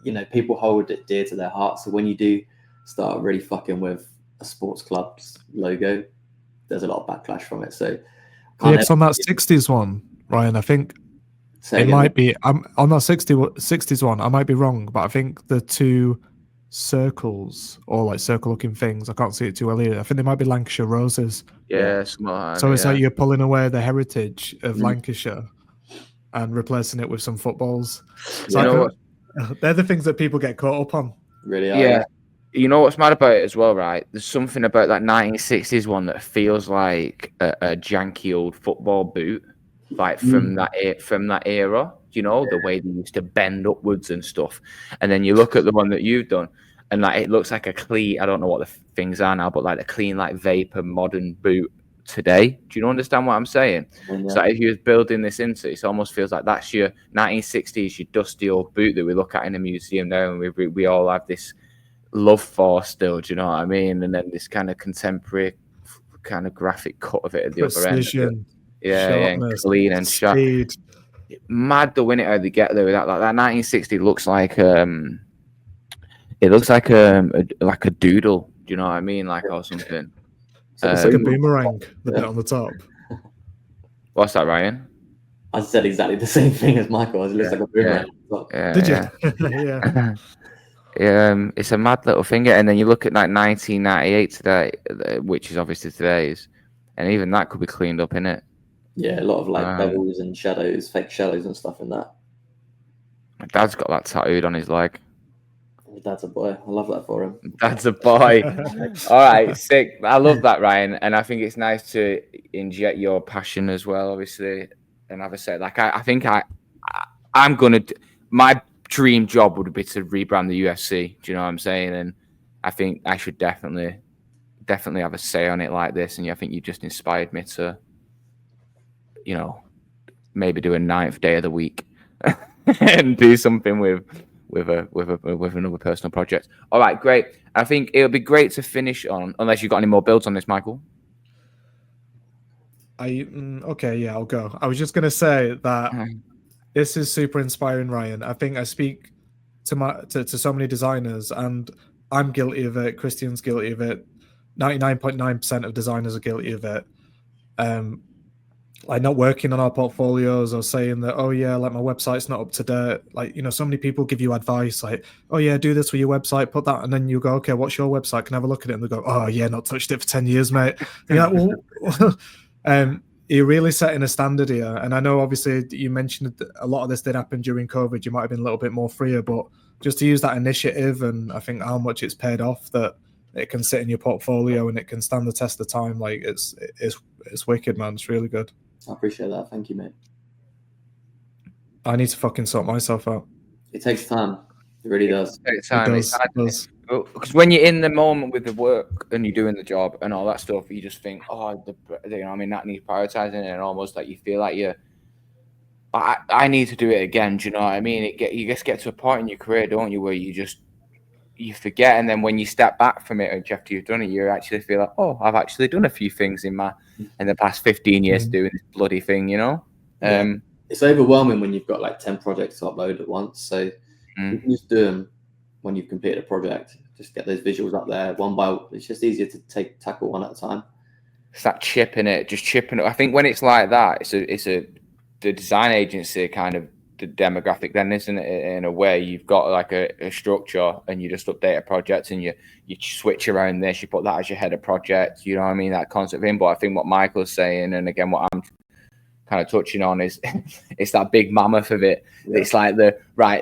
you know, people hold it dear to their hearts. So when you do start really fucking with a sports club's logo, there's a lot of backlash from it. So Yeah, it's on that 60s one, Ryan. I think it might be. I'm on that 60s one. I might be wrong, but I think the two circles or like circle-looking things, I can't see it too well here. I think they might be Lancashire roses. Yeah, smart. So it's like you're pulling away the heritage of Lancashire and replacing it with some footballs. So they're the things that people get caught up on. Really are. Yeah. You know what's mad about it as well, right? There's something about that 1960s one that feels like a janky old football boot, like from that era. You know, the way they used to bend upwards and stuff. And then you look at the one that you've done, and like it looks like a clean. I don't know what the things are now, but like a clean, like vapor modern boot today. Do you understand what I'm saying? Yeah. So if you was building this into it almost feels like that's your 1960s, your dusty old boot that we look at in a museum now, and we all have this love for still. Do you know what I mean? And then this kind of contemporary kind of graphic cut of it at the other end. And clean and sharp. Mad the winner how they get there with that. Like that 1960 looks like it looks like a doodle. Do you know what I mean? Like or something. It's like a boomerang, the bit on the top. What's that, Ryan? I said exactly the same thing as Michael. It looks like a boomerang. Did you? Yeah. It's a mad little finger, and then you look at like 1998 today, which is obviously today's, and even that could be cleaned up, innit? Yeah, a lot of like bevels and shadows, fake shadows and stuff in that. My dad's got that tattooed on his leg. My dad's a boy. I love that for him. Dad's a boy. All right, sick. I love that, Ryan, and I think it's nice to inject your passion as well, obviously. And have a say, like I think I'm gonna. My dream job would be to rebrand the UFC. Do you know what I'm saying? And I think I should definitely have a say on it like this. And I think you just inspired me to, you know, maybe do a 9th day of the week and do something with another personal project. All right, great. I think it'll be great to finish on, unless you've got any more builds on this, Michael. Okay, yeah, I'll go. I was just gonna say that this is super inspiring, Ryan. I think I speak to so many designers, and I'm guilty of it. Christian's guilty of it. 99.9% of designers are guilty of it. Like not working on our portfolios or saying that, oh yeah, like my website's not up to date. Like, you know, so many people give you advice like, oh yeah, do this with your website, put that, and then you go, okay, what's your website? Can I have a look at it? And they go, oh yeah, not touched it for 10 years, mate. And you're like, well, you're really setting a standard here. And I know obviously you mentioned that a lot of this did happen during COVID. You might have been a little bit more freer, but just to use that initiative, and I think how much it's paid off, that it can sit in your portfolio and it can stand the test of time. Like it's wicked, man. It's really good. I appreciate that. Thank you, mate. I need to fucking sort myself out. It takes time. It really does. It does. Because when you're in the moment with the work and you're doing the job and all that stuff, you just think, oh, you know, I mean, that needs prioritizing, and almost like you feel like I need to do it again. Do you know what I mean? You just get to a point in your career, don't you, where you forget, and then when you step back from it after you've done it, you actually feel like, oh, I've actually done a few things in the past 15 years doing this bloody thing, you know. It's overwhelming when you've got like 10 projects to upload at once, so you can just do them when you've completed a project. Just get those visuals up there one by one. It's just easier to tackle one at a time. It's that chipping it. I think when it's like that, the design agency kind of the demographic then, isn't it? In a way, you've got like a structure, and you just update a project, and you switch around this, you put that as your head of project, you know what I mean, that concept in. But I think what Michael's saying, and again what I'm kind of touching on is it's that big mammoth of it. Yeah. It's like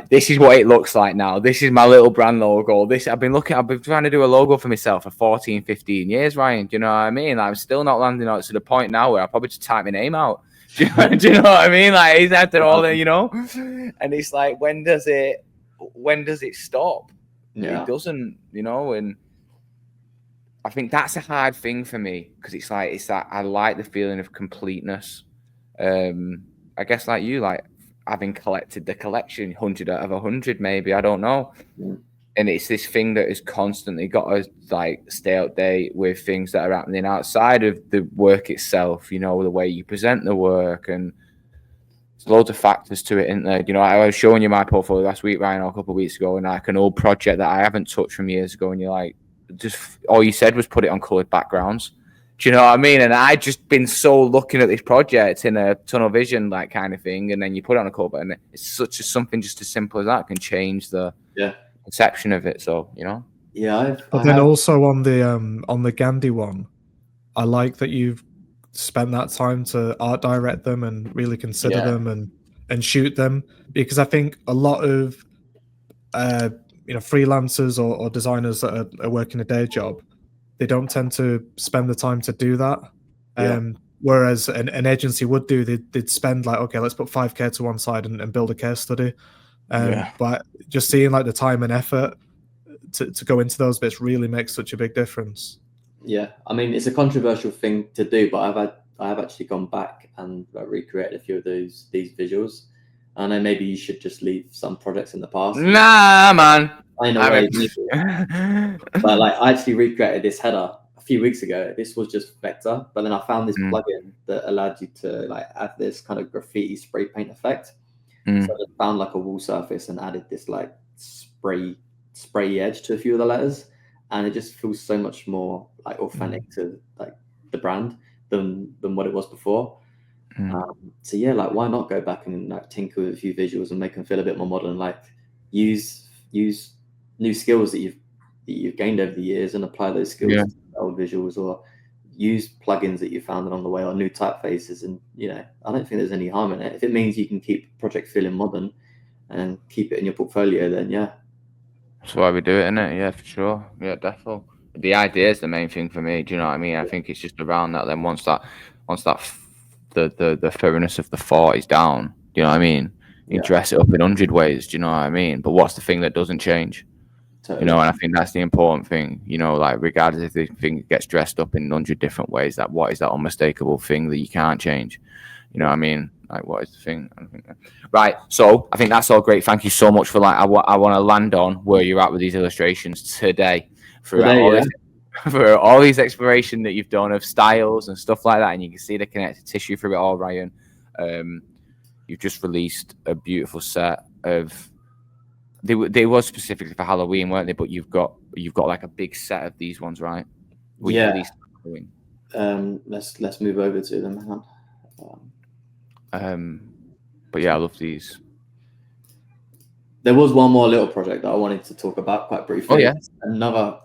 this is what it looks like now. This is my little brand logo. I've been trying to do a logo for myself for 14, 15 years, Ryan. Do you know what I mean? Like, I'm still not landing out to the point now where I probably just type my name out. Do you know what I mean? Like, after all that, you know? And it's like, when does it stop? Yeah. It doesn't, you know, and I think that's a hard thing for me, because it's that I like the feeling of completeness. I guess like you, like having collected the collection, 100 out of 100, maybe, I don't know. And it's this thing that has constantly got to like stay up date with things that are happening outside of the work itself, you know, the way you present the work, and there's loads of factors to it, isn't there? You know, I was showing you my portfolio last week, Ryan, or a couple of weeks ago, and like an old project that I haven't touched from years ago, and you're like, just all you said was put it on coloured backgrounds. Do you know what I mean? And I'd just been so looking at this project in a tunnel vision, like kind of thing, and then you put it on a cover, and it's something just as simple as that can change the perception of it. So, you know. Yeah. But then also on the Gandhi one, I like that you've spent that time to art direct them and really consider them and shoot them, because I think a lot of freelancers or designers that are working a day job, they don't tend to spend the time to do that. Whereas an agency would do, they'd spend like, okay, let's put 5K to one side and build a case study. But just seeing like the time and effort to go into those bits really makes such a big difference. Yeah, I mean, it's a controversial thing to do, but I have actually gone back and recreated a few of these visuals. I know maybe you should just leave some projects in the past. Nah, man. I know. But like, I actually recreated this header a few weeks ago. This was just vector, but then I found this plugin that allowed you to like add this kind of graffiti spray paint effect. So I found like a wall surface and added this like spray edge to a few of the letters, and it just feels so much more like authentic to like the brand than what it was before. So yeah, like, why not go back and like tinker with a few visuals and make them feel a bit more modern? Like, use new skills that you've gained over the years and apply those skills to old visuals, or use plugins that you found along the way, or new typefaces. And you know, I don't think there's any harm in it. If it means you can keep the project feeling modern and keep it in your portfolio, then yeah. That's why we do it, isn't it? Yeah, for sure. Yeah, definitely. The idea is the main thing for me. Do you know what I mean? I think it's just around that. Then once that the thoroughness of the thought is down, do you know what I mean? You dress it up in 100 ways. Do you know what I mean? But what's the thing that doesn't change? Totally. You know, and I think that's the important thing. You know, like, regardless if the thing gets dressed up in 100 different ways, that what is that unmistakable thing that you can't change? You know what I mean? Like, what is the thing? Right. So I think that's all great. Thank you so much for I want to land on where you're at with these illustrations today. For all these exploration that you've done of styles and stuff like that, and you can see the connective tissue through it all, Ryan. You've just released a beautiful set of. They were specifically for Halloween, weren't they? But you've got like a big set of these ones, right? Let's move over to them. Hang on. But yeah, I love these. There was one more little project that I wanted to talk about quite briefly. Oh yeah, another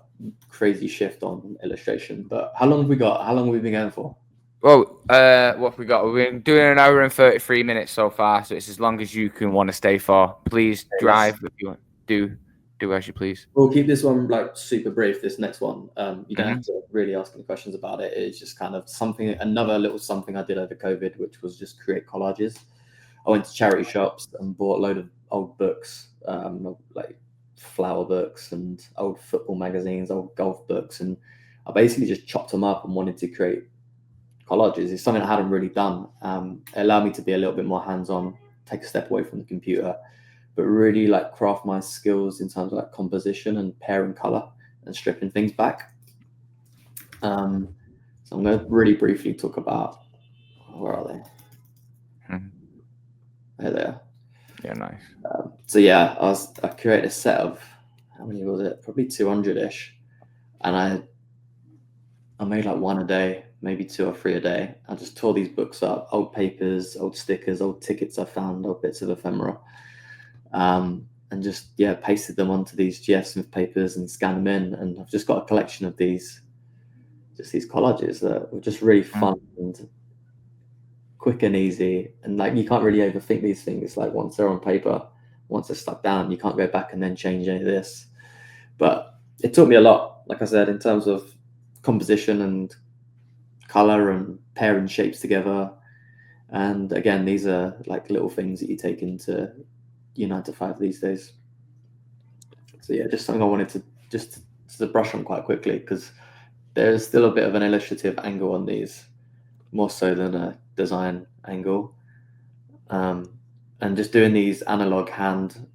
crazy shift on illustration. But how long have we got? How long have we been going for? Well, what have we got? We've been doing an hour and 33 minutes so far, so it's as long as you can want to stay for. Please drive if you want. Do as you please. We'll keep this one like super brief. This next one, you don't have to really ask any questions about it. It's just kind of another little something I did over COVID, which was just create collages. I went to charity shops and bought a load of old books, like flower books and old football magazines, old golf books, and I basically just chopped them up and wanted to create collages. It's something I hadn't really done. It allowed me to be a little bit more hands-on, take a step away from the computer, but really like craft my skills in terms of like composition and pairing color and stripping things back. So I'm going to really briefly talk about, where are they? There they are. Yeah, nice. So yeah, I created a set of, how many was it? Probably 200-ish. And I made like one a day, maybe 2 or 3 a day. I just tore these books up, old papers, old stickers, old tickets I found, old bits of ephemera. And just, pasted them onto these GF Smith papers and scanned them in. And I've just got a collection of these collages that were just really fun. And quick and easy, and like you can't really overthink these things. Like once they're on paper, once they're stuck down, you can't go back and then change any of this. But it taught me a lot, like I said, in terms of composition and color and pairing shapes together. And again, these are like little things that you take into your 9 to 5 these days. So yeah, just something I wanted to just to brush on quite quickly, because there's still a bit of an illustrative angle on these, more so than a design angle. And just doing these analog hand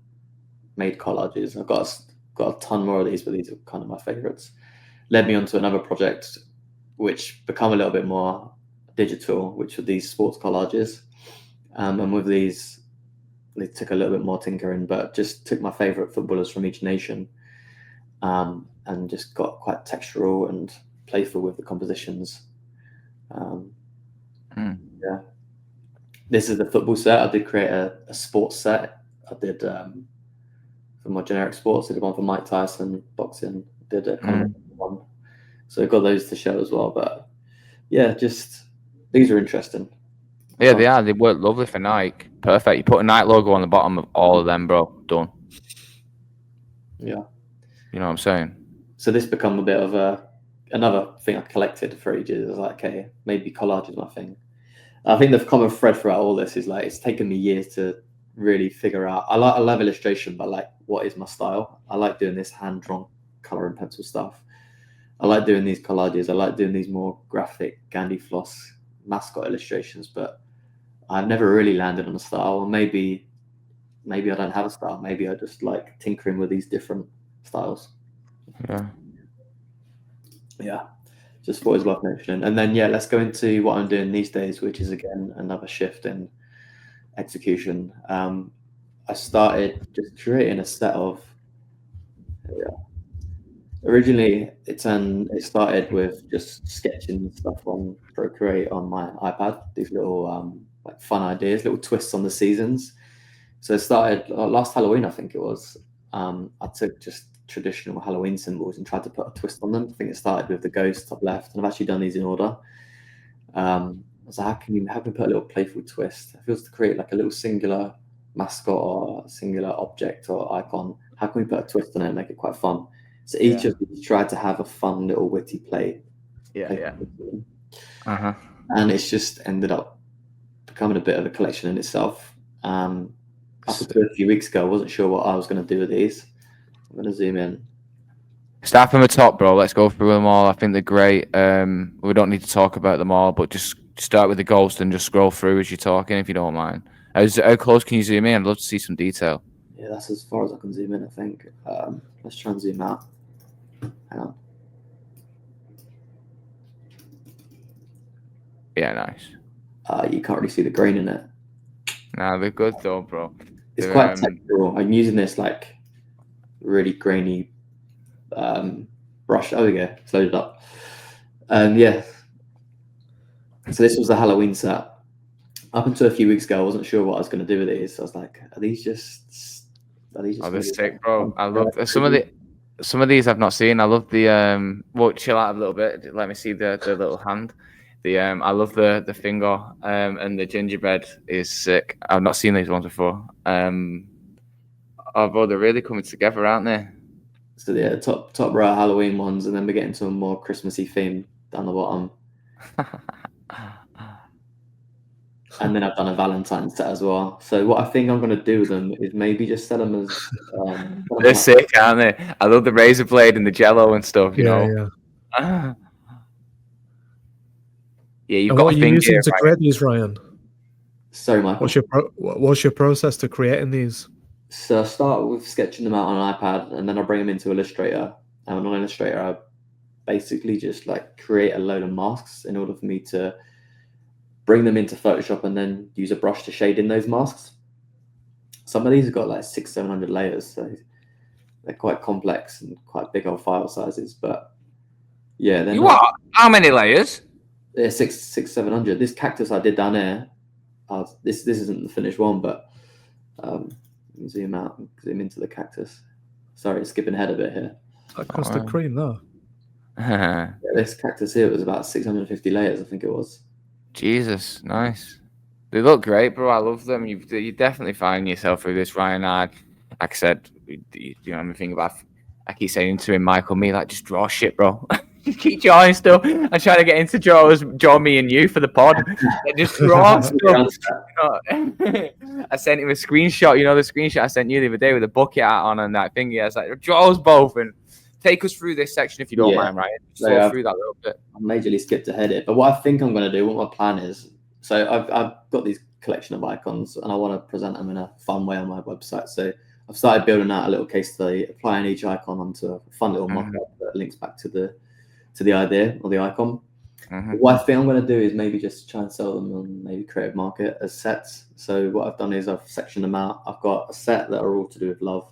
made collages, I've got a ton more of these, but these are kind of my favorites. Led me onto another project which become a little bit more digital, which are these sports collages. And with these, they took a little bit more tinkering, but just took my favorite footballers from each nation, and just got quite textural and playful with the compositions. Yeah, this is the football set. I did create a sports set. I did for more generic sports. I did one for Mike Tyson boxing. Did a kind of one, so I got those to show as well. But yeah, just these are interesting. Yeah, they are. They work lovely for Nike. Perfect. You put a Nike logo on the bottom of all of them, bro. Done. Yeah. You know what I'm saying? So this become a bit of another thing I collected for ages. I was like, okay, maybe collage is my thing. I think the common thread throughout all this is like it's taken me years to really figure out. I love illustration, but like, what is my style? I like doing this hand-drawn color and pencil stuff. I like doing these collages. I like doing these more graphic Gandhi floss mascot illustrations, but I've never really landed on a style. Maybe I don't have a style. Maybe I just like tinkering with these different styles. Yeah, just thought it was worth mentioning. And then, yeah, let's go into what I'm doing these days, which is, again, another shift in execution. I started just creating a set of, originally it started with just sketching stuff on Procreate on my iPad, these little like fun ideas, little twists on the seasons. So it started last Halloween, I think it was. I took just traditional Halloween symbols and tried to put a twist on them. I think it started with the ghost top left, and I've actually done these in order. I was like, how can we put a little playful twist? It feels to create like a little singular mascot or a singular object or icon. How can we put a twist on it and make it quite fun? So each of these tried to have a fun little witty play. And it's just ended up becoming a bit of a collection in itself. Up until a few weeks ago, I wasn't sure what I was going to do with these. I'm going to zoom in. Start from the top, bro. Let's go through them all. I think they're great. We don't need to talk about them all, but just start with the ghost and just scroll through as you're talking, if you don't mind. How close can you zoom in? I'd love to see some detail. Yeah, that's as far as I can zoom in, I think. Let's try and zoom out. Hang on. Yeah, nice. You can't really see the grain in it. Nah, they're good though, bro. It's quite textural. I'm using this like really grainy brush. Oh, there we go. It's loaded up. Yeah. So this was the Halloween set. Up until a few weeks ago, I wasn't sure what I was going to do with these. So I was like, are these just? Oh, they're sick, bro. I love some of these I've not seen. I love the well, chill out a little bit. Let me see the little hand. I love the finger and the gingerbread is sick. I've not seen these ones before. Oh, bro, they're really coming together, aren't they? So yeah, top row Halloween ones, and then we're getting to a more Christmassy theme down the bottom. And then I've done a Valentine's set as well. So what I think I'm going to do with them is maybe just sell them as... they're sick, aren't they? I love the razor blade and the jello and stuff, you know? Yeah. Yeah, you've and got what a are you thing using here, to create these, Ryan? Sorry, Michael. What's your process to creating these? So I start with sketching them out on an iPad, and then I bring them into Illustrator. And on Illustrator, I basically just like create a load of masks in order for me to bring them into Photoshop and then use a brush to shade in those masks. Some of these have got like 600-700 layers, so they're quite complex and quite big old file sizes. But yeah, you what? How many layers? Yeah, 600-700. This cactus I did down here. This isn't the finished one, but zoom out and zoom into the cactus. Sorry, skipping ahead a bit here. Like custard cream, though. Yeah, this cactus here was about 650 layers, I think it was. Jesus, nice. They look great, bro. I love them. You definitely find yourself through this, Ryan. Like I said, you know anything about? I keep saying to him, Michael, me, like, just draw shit, bro. Just keep drawing stuff. I'm trying to get into draw me and you for the pod. Like, just draw stuff. I sent him a screenshot. You know the screenshot I sent you the other day with a bucket hat on and that thing. Yeah, it's like draw us both and take us through this section if you don't mind, Ryan. Just go through that a little bit. I majorly skipped ahead it, but what I think I'm going to do, what my plan is, so I've got these collection of icons and I want to present them in a fun way on my website. So I've started building out a little case study, applying each icon onto a fun little mock-up that links back to the idea or the icon. What I think I'm going to do is maybe just try and sell them on maybe Creative Market as sets. So what I've done is I've sectioned them out. I've got a set that are all to do with love,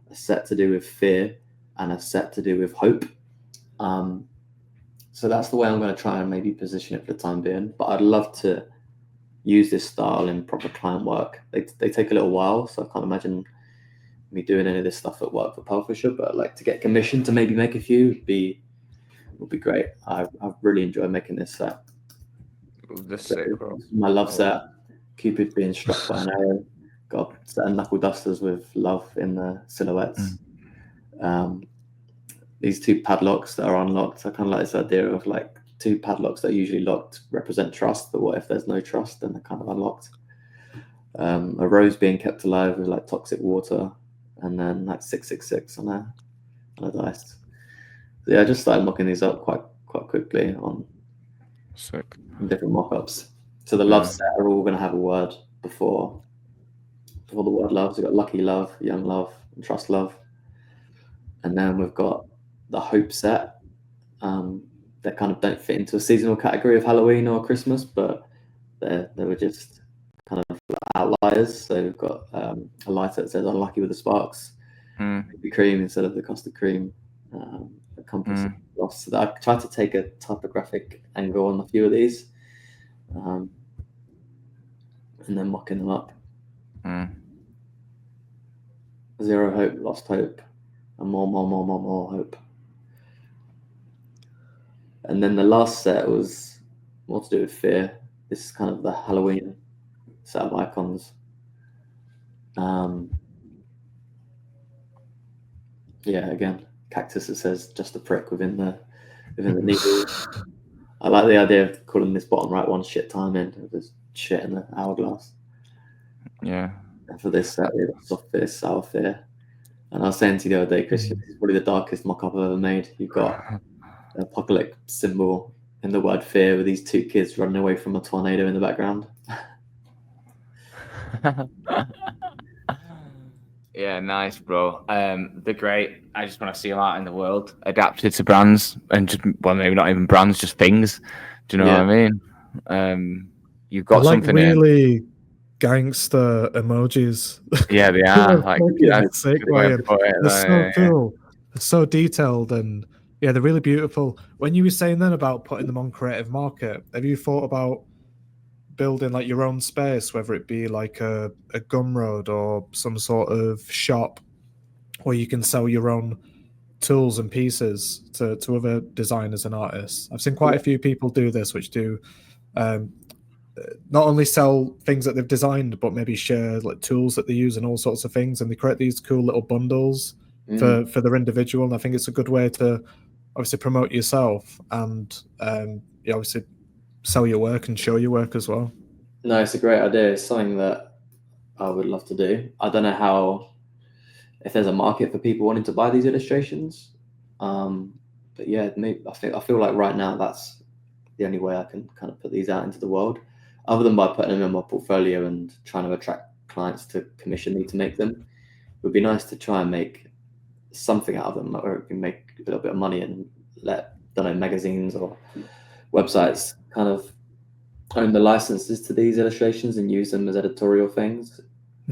a set to do with fear, and a set to do with hope. So that's the way I'm going to try and maybe position it for the time being. But I'd love to use this style in proper client work. They take a little while, so I can't imagine me doing any of this stuff at work for Pearlfisher. But like to get commissioned to maybe make a few would be great. I've really enjoyed making this set. My love set. Cupid being struck by an arrow. Got a set of knuckle dusters with love in the silhouettes. These two padlocks that are unlocked. I kind of like this idea of like two padlocks that are usually locked represent trust, but what if there's no trust? Then they're kind of unlocked. A rose being kept alive with like toxic water, and then like 666 on a dice. So yeah, I just started mocking these up quite quickly on different mock-ups. So the love set are all going to have a word before the word love. So we've got lucky love, young love, and trust love, and then we've got the hope set that kind of don't fit into a seasonal category of Halloween or Christmas, but they were just kind of outliers. So we've got a lighter that says unlucky with the sparks, baby cream instead of the custard cream, a compass lost. So I've tried to take a typographic angle on a few of these, and then mocking them up. Zero hope, lost hope, and more hope. And then the last set was more to do with fear. This is kind of the Halloween set of icons. Again, cactus that says just a prick within the needle. I like the idea of calling this bottom right one shit timing. There's shit in the hourglass. Yeah. And for this set, we got soft fear, sour fear. And I was saying to you the other day, Chris, this is probably the darkest mock-up I've ever made. You've got an apocalypse symbol in the word fear with these two kids running away from a tornado in the background. Yeah, nice, bro. They're great. I just want to see them out in the world, adapted to brands, and just maybe not even brands, just things. Do you know what I mean? You've got something really gangster emojis. Yeah, they are. Like, sick way. They're so cool. They're so detailed, and yeah, they're really beautiful. When you were saying then about putting them on Creative Market, have you thought about building like your own space, whether it be like a Gumroad or some sort of shop where you can sell your own tools and pieces to other designers and artists? I've seen quite a few people do this, which do not only sell things that they've designed, but maybe share like tools that they use and all sorts of things, and they create these cool little bundles for their individual. And I think it's a good way to obviously promote yourself and you obviously sell your work and show your work as well. No, it's a great idea. It's something that I would love to do. I don't know if there's a market for people wanting to buy these illustrations, but yeah, maybe I feel like right now that's the only way I can kind of put these out into the world, other than by putting them in my portfolio and trying to attract clients to commission me to make them. It would be nice to try and make something out of them, or we can make a little bit of money and let, magazines or websites kind of own the licenses to these illustrations and use them as editorial things.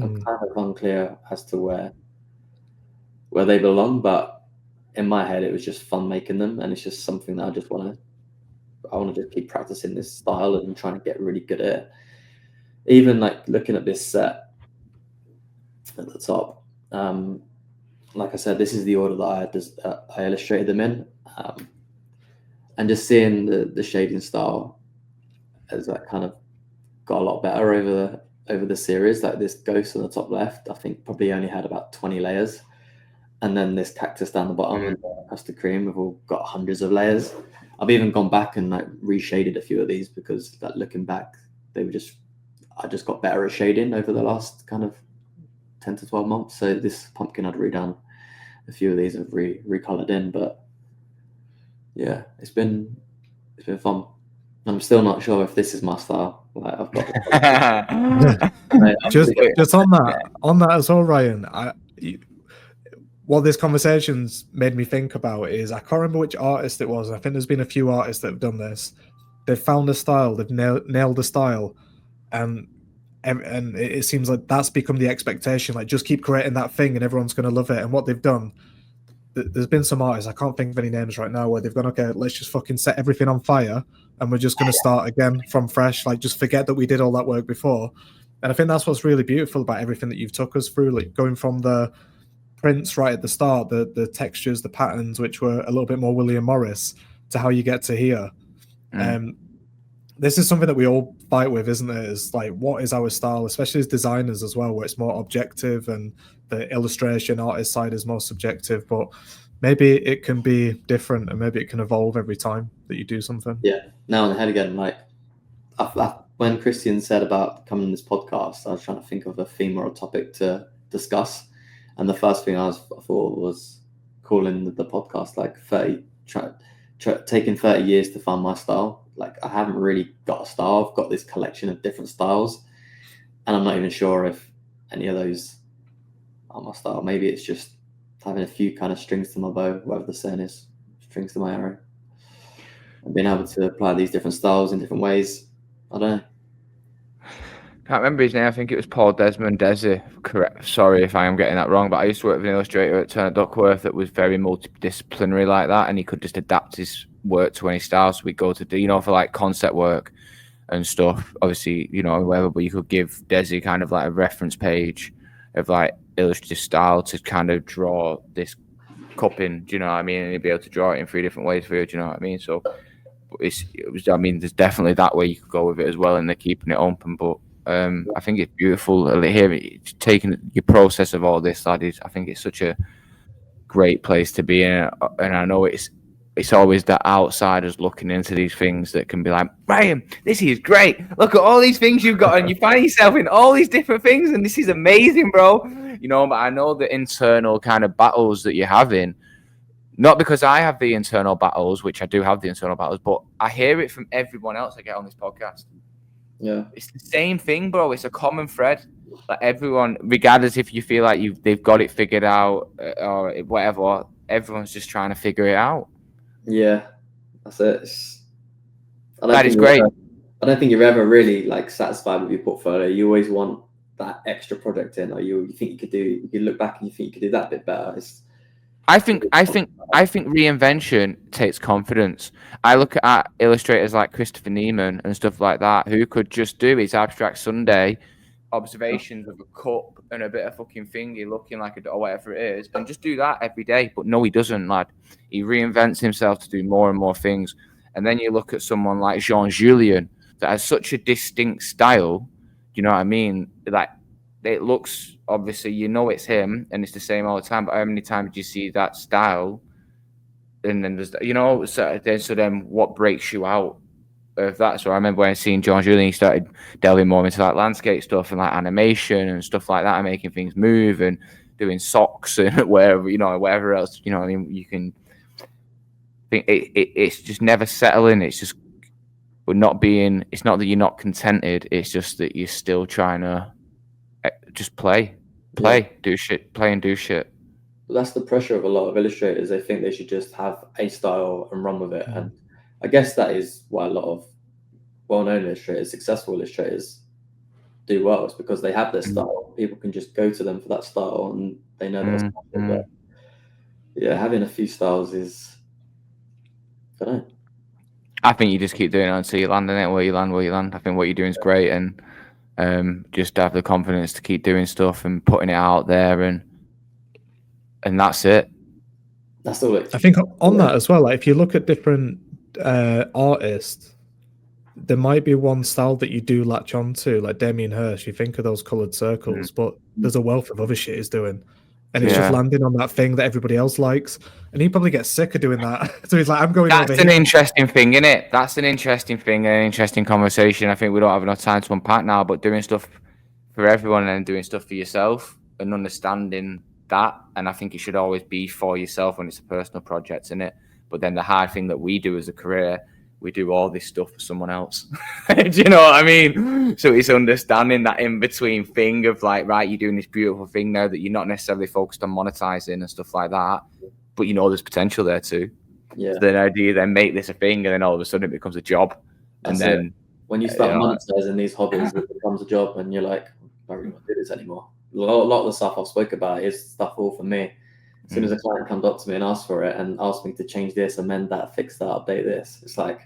I'm kind of unclear as to where they belong, but in my head it was just fun making them, and it's just something that I want to just keep practicing this style and trying to get really good at it. Even like looking at this set at the top, like I said, this is the order that I illustrated them in, and just seeing the shading style as that kind of got a lot better over the series. Like this ghost on the top left, I think probably only had about 20 layers, and then this cactus down the bottom and custard cream have all got hundreds of layers. I've even gone back and like reshaded a few of these because like looking back, I just got better at shading over the last kind of 10 to 12 months. So this pumpkin I'd redone a few of these and recolored in, but yeah, it's been fun. I'm still not sure if this is my style. Like I've got just on that as well, Ryan. What this conversation's made me think about is I can't remember which artist it was. I think there's been a few artists that have done this. They've found a style, they've nailed a style, and it seems like that's become the expectation. Like just keep creating that thing, and everyone's going to love it. And what they've done, there's been some artists, I can't think of any names right now, where they've gone, okay, let's just fucking set everything on fire, and we're just going to start again from fresh. Like just forget that we did all that work before. And I think that's what's really beautiful about everything that you've took us through, like going from the prints right at the start, the textures, the patterns, which were a little bit more William Morris, to how you get to here. This is something that we all fight with, isn't it? Is like, what is our style, especially as designers as well, where it's more objective and the illustration artist side is more subjective, but maybe it can be different and maybe it can evolve every time that you do something. Yeah, now on the head again, like when Christian said about coming on this podcast, I was trying to think of a theme or a topic to discuss. And the first thing I thought was calling the podcast like 30, taking 30 years to find my style. Like I haven't really got a style. I've got this collection of different styles, and I'm not even sure if any of those are my style. Maybe it's just having a few kind of strings to my bow, whatever the saying is, strings to my arrow, and being able to apply these different styles in different ways. I don't know. Can't remember his name. I think it was Paul Desmond Desi. Correct. Sorry if I am getting that wrong, but I used to work with an illustrator at Turner Duckworth that was very multidisciplinary like that, and he could just adapt his work to any style. So we go to do, for like concept work and stuff. Obviously, whatever, but you could give Desi kind of like a reference page of like illustrative style to kind of draw this cupping. Do you know what I mean? And he'd be able to draw it in 3 different ways for you. Do you know what I mean? So there's definitely that way you could go with it as well, and they're keeping it open, but. I think it's beautiful here. Taking your process of all this, lad, I think it's such a great place to be in, and I know it's always the outsiders looking into these things that can be like, Ryan, this is great. Look at all these things you've got, and you find yourself in all these different things, and this is amazing, bro. But I know the internal kind of battles that you're having. Not because I have the internal battles, which I do have the internal battles, but I hear it from everyone else I get on this podcast. Yeah, it's the same thing, bro. It's a common thread. Like everyone, regardless if you feel like they've got it figured out or whatever, everyone's just trying to figure it out. Yeah, that's it. That is great. I don't think you're ever really like satisfied with your portfolio. You always want that extra project in, or you think you could look back and you think you could do that a bit better. I think reinvention takes confidence. I look at illustrators like Christopher Neiman and stuff like that, who could just do his abstract Sunday observations of a cup and a bit of fucking thingy looking like or whatever it is, and just do that every day. But no, he doesn't, lad. He reinvents himself to do more and more things. And then you look at someone like Jean Julien that has such a distinct style. You know what I mean? Like, it looks, obviously, it's him and it's the same all the time, but how many times do you see that style? And then there's, so then what breaks you out of that? So I remember when I seen John Julian, he started delving more into like landscape stuff and like animation and stuff like that, and making things move and doing socks and whatever else, I mean, you can think it's just never settling. It's just, it's not that you're not contented. It's just that you're still trying to just play, do shit, play and do shit. But that's the pressure of a lot of illustrators. They think they should just have a style and run with it. And I guess that is why a lot of well-known illustrators, successful illustrators, do well. It's because they have their style. People can just go to them for that style, and they know that's but yeah, having a few styles is, I don't know. I think you just keep doing it until you land in it. Where you land. I think what you're doing is great, and just have the confidence to keep doing stuff and putting it out there, and that's it. That's all it. I think on that as well, like if you look at different artists, there might be one style that you do latch on to, like Damien Hirst. You think of those coloured circles, but there's a wealth of other shit he's doing. And it's just landing on that thing that everybody else likes. And he probably gets sick of doing that. So he's like, I'm going over here. That's an interesting thing, isn't it? That's an interesting thing, an interesting conversation. I think we don't have enough time to unpack now, but doing stuff for everyone and then doing stuff for yourself and understanding that. And I think it should always be for yourself when it's a personal project, isn't it? But then the hard thing that we do as a career, we do all this stuff for someone else. Do you know what I mean? So it's understanding that in-between thing of like, right, you're doing this beautiful thing now that you're not necessarily focused on monetizing and stuff like that, but you know there's potential there too. Yeah. So then do you then make this a thing and then all of a sudden it becomes a job? And then when you start monetizing these hobbies, it becomes a job and you're like, I don't really want to do this anymore. A lot of the stuff I've spoke about is stuff all for me. As soon as a client comes up to me and asks for it and asks me to change this, amend that, fix that, update this, it's like,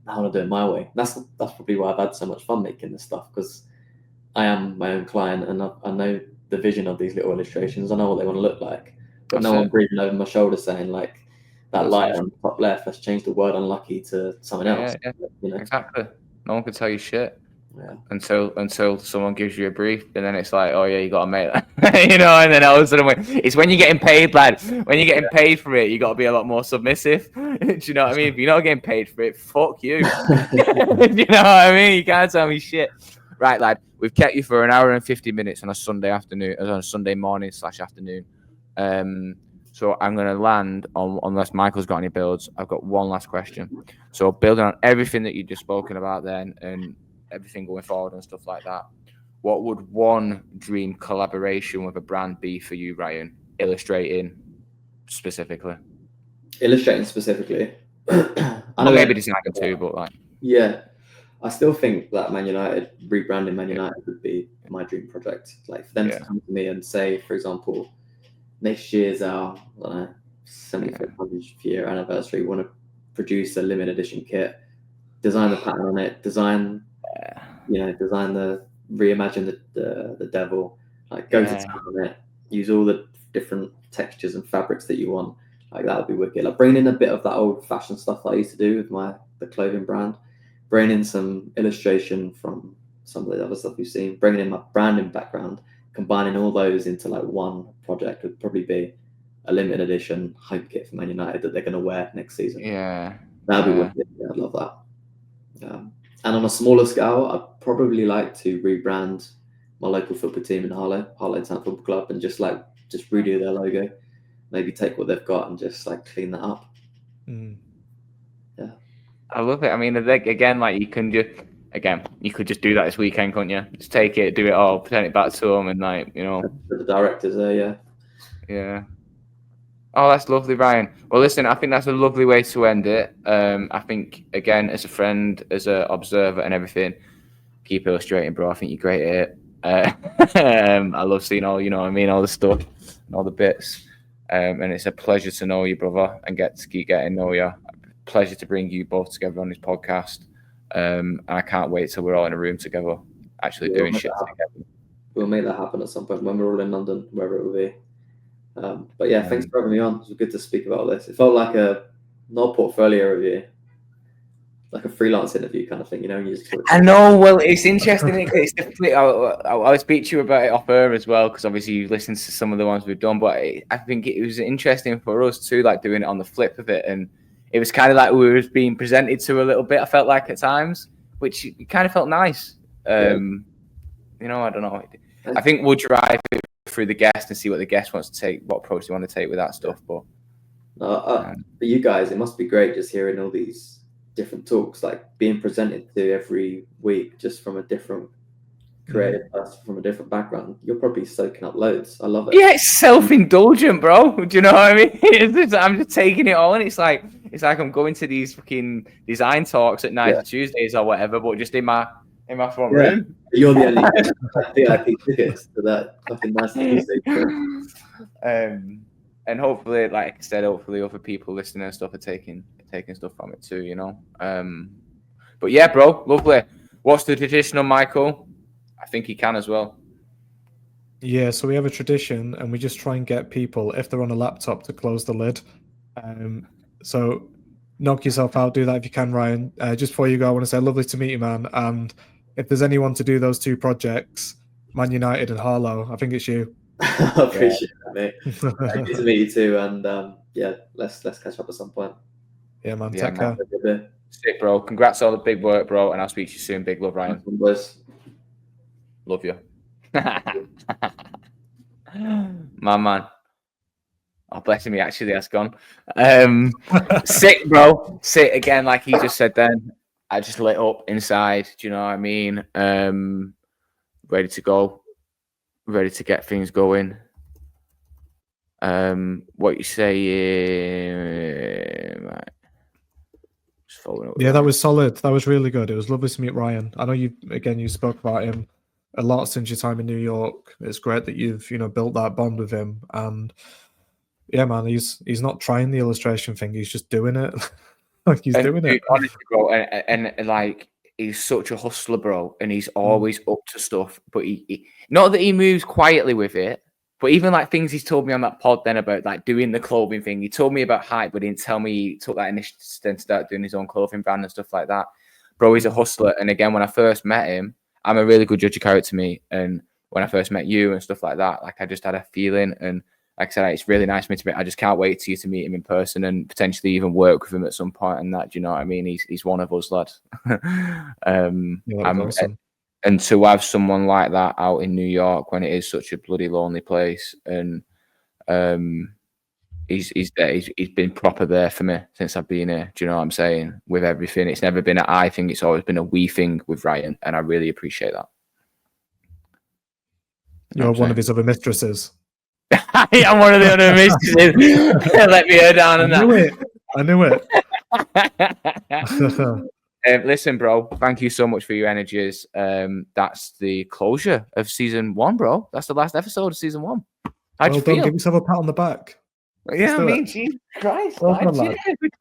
I want to do it my way. That's probably why I've had so much fun making this stuff, because I am my own client and I know the vision of these little illustrations. I know what they want to look like, but no one breathing over my shoulder saying like that light on the top left, let's change the word unlucky to something else. Yeah. You know? Exactly. No one can tell you shit. Yeah. Until someone gives you a brief, and then it's like, oh yeah, you got to make that, you know. And then all of a sudden, it's when you're getting paid, lad. When you're getting paid for it, you got to be a lot more submissive. Do you know what I mean? If you're not getting paid for it, fuck you. You know what I mean? You can't tell me shit, right, lad? We've kept you for an hour and 50 minutes on a Sunday afternoon, on a Sunday morning / afternoon. So I'm going to land on, unless Michael's got any builds, I've got one last question. So building on everything that you've just spoken about then, and everything going forward and stuff like that, what would one dream collaboration with a brand be for you, Ryan? Illustrating specifically. I know maybe designing too, but like. Yeah, I still think that Man United, rebranding Man United would be my dream project. Like for them to come to me and say, for example, next year's our 75th year anniversary, we want to produce a limited edition kit, design the pattern on it, reimagine the devil, like go to town on it, use all the different textures and fabrics that you want. Like that would be wicked. Like bringing in a bit of that old fashioned stuff that I used to do with the clothing brand, bringing in some illustration from some of the other stuff you've seen, bringing in my branding background, combining all those into like one project would probably be a limited edition home kit for Man United that they're going to wear next season. Yeah, that'd be wicked. Yeah, I'd love that. And on a smaller scale, I'd probably like to rebrand my local football team in Harlow Town Football Club, and just redo their logo. Maybe take what they've got and just like clean that up. Yeah, I love it. I mean, again, like you could just do that this weekend, couldn't you? Just take it, do it all, present it back to them, and like, you know, the directors there, yeah. Oh, that's lovely, Ryan. Well, listen, I think that's a lovely way to end it. I think, again, as a friend, as an observer and everything, keep illustrating, bro. I think you're great at it. I love seeing all, you know what I mean, all the stuff and all the bits. And it's a pleasure to know you, brother, and get to keep getting to know you. Pleasure to bring you both together on this podcast. And I can't wait till we're all in a room together, actually doing shit together. We'll make that happen at some point when we're all in London, wherever it will be. But yeah, thanks for having me on. It was good to speak about this. It felt like not a portfolio review, like a freelance interview kind of thing, you know. I know. Well, it's interesting. It's definitely. I'll speak to you about it off air as well, because obviously you've listened to some of the ones we've done. But I think it was interesting for us too, like doing it on the flip of it, and it was kind of like we were being presented to a little bit. I felt like at times, which kind of felt nice. You know, I don't know. I think we'll drive it through the guest and see what the guest wants to take, what approach they want to take with that stuff. But for you guys, it must be great just hearing all these different talks, like being presented to every week, just from a different creative person from a different background. You're probably soaking up loads. I love it. Yeah, it's self-indulgent, bro. Do you know what I mean? I'm just taking it all, and it's like I'm going to these fucking design talks at night Tuesdays or whatever, but just in my front room. You're the only VIP tickets to that fucking nice Tuesday. And hopefully, like I said, other people listening and stuff are taking stuff from it too, you know. But yeah, bro, lovely. What's the traditional, Michael? I think he can as well. Yeah, so we have a tradition, and we just try and get people, if they're on a laptop, to close the lid. So knock yourself out. Do that if you can, Ryan. Just before you go, I want to say lovely to meet you, man. And if there's anyone to do those 2 projects, Man United and Harlow, I think it's you. I appreciate that, mate. Good to meet you too, and yeah, let's catch up at some point. Yeah, man. Yeah, Take care. Sick, bro. Congrats on the big work, bro, and I'll speak to you soon. Big love, Ryan. Love you. My man. Oh, bless me, actually, that's gone. Sick, bro. Sick again, like he just said then. I just lit up inside. Do you know what I mean? Ready to go. Ready to get things going. What you say? Right. Just following up. Yeah, that was solid. That was really good. It was lovely to meet Ryan. I know you spoke about him a lot since your time in New York. It's great that you've built that bond with him. And yeah, man, he's not trying the illustration thing. He's just doing it. Like he's doing it. Honestly, bro, and like he's such a hustler, bro, and he's always up to stuff. But he not that he moves quietly with it, but even like things he's told me on that pod then about like doing the clothing thing. He told me about hype, but didn't tell me he took that initiative to start doing his own clothing brand and stuff like that. Bro, he's a hustler. And again, when I first met him, I'm a really good judge of character, me. And when I first met you and stuff like that, like I just had a feeling. And like I said, it's really nice for me to meet. I just can't wait to meet him in person and potentially even work with him at some point. And that, do you know what I mean? He's one of us, lad. Awesome. And to have someone like that out in New York when it is such a bloody lonely place, and he's been proper there for me since I've been here. Do you know what I'm saying? With everything, it's never been an I thing; it's always been a we thing with Ryan, and I really appreciate that. You're one of his other mistresses. I'm one of the other mistresses. Let me hear down on that. I knew it. Listen, bro, thank you so much for your energies. That's the closure of season 1, bro. That's the last episode of season 1. How'd you feel? Give yourself a pat on the back. Yeah, I mean, Jesus Christ, we're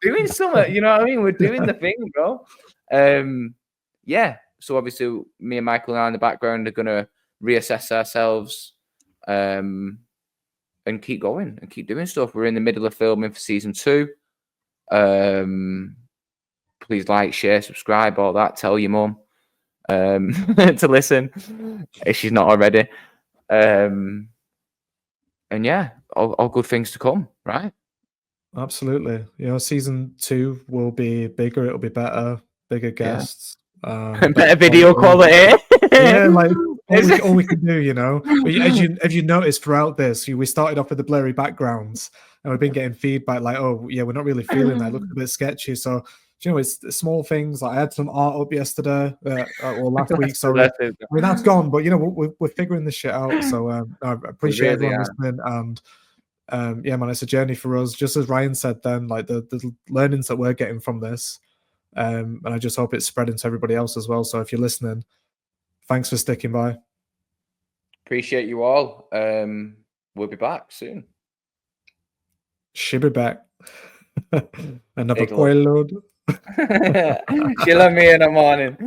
doing something. You know what I mean? We're doing the thing, bro. Yeah. So obviously, me and Michael are in the background are gonna reassess ourselves, and keep going and keep doing stuff. We're in the middle of filming for season 2. Please like, share, subscribe, all that. Tell your mum to listen if she's not already. And yeah, all good things to come, right? Absolutely. Season 2 will be bigger. It'll be better, bigger guests, better video quality. Yeah, like all we can do, As you noticed throughout this, we started off with the blurry backgrounds, and we've been getting feedback like, "Oh, yeah, we're not really feeling that. It looks a bit sketchy." So, it's small things. Like I had some art up yesterday or last week, so that's gone. But we're figuring this shit out. So I appreciate everyone listening, and yeah, man, it's a journey for us. Just as Ryan said, then like the learnings that we're getting from this, and I just hope it's spreading to everybody else as well. So if you're listening, thanks for sticking by. Appreciate you all. We'll be back soon. She'll be back. Another coil load. She'll have me in the morning.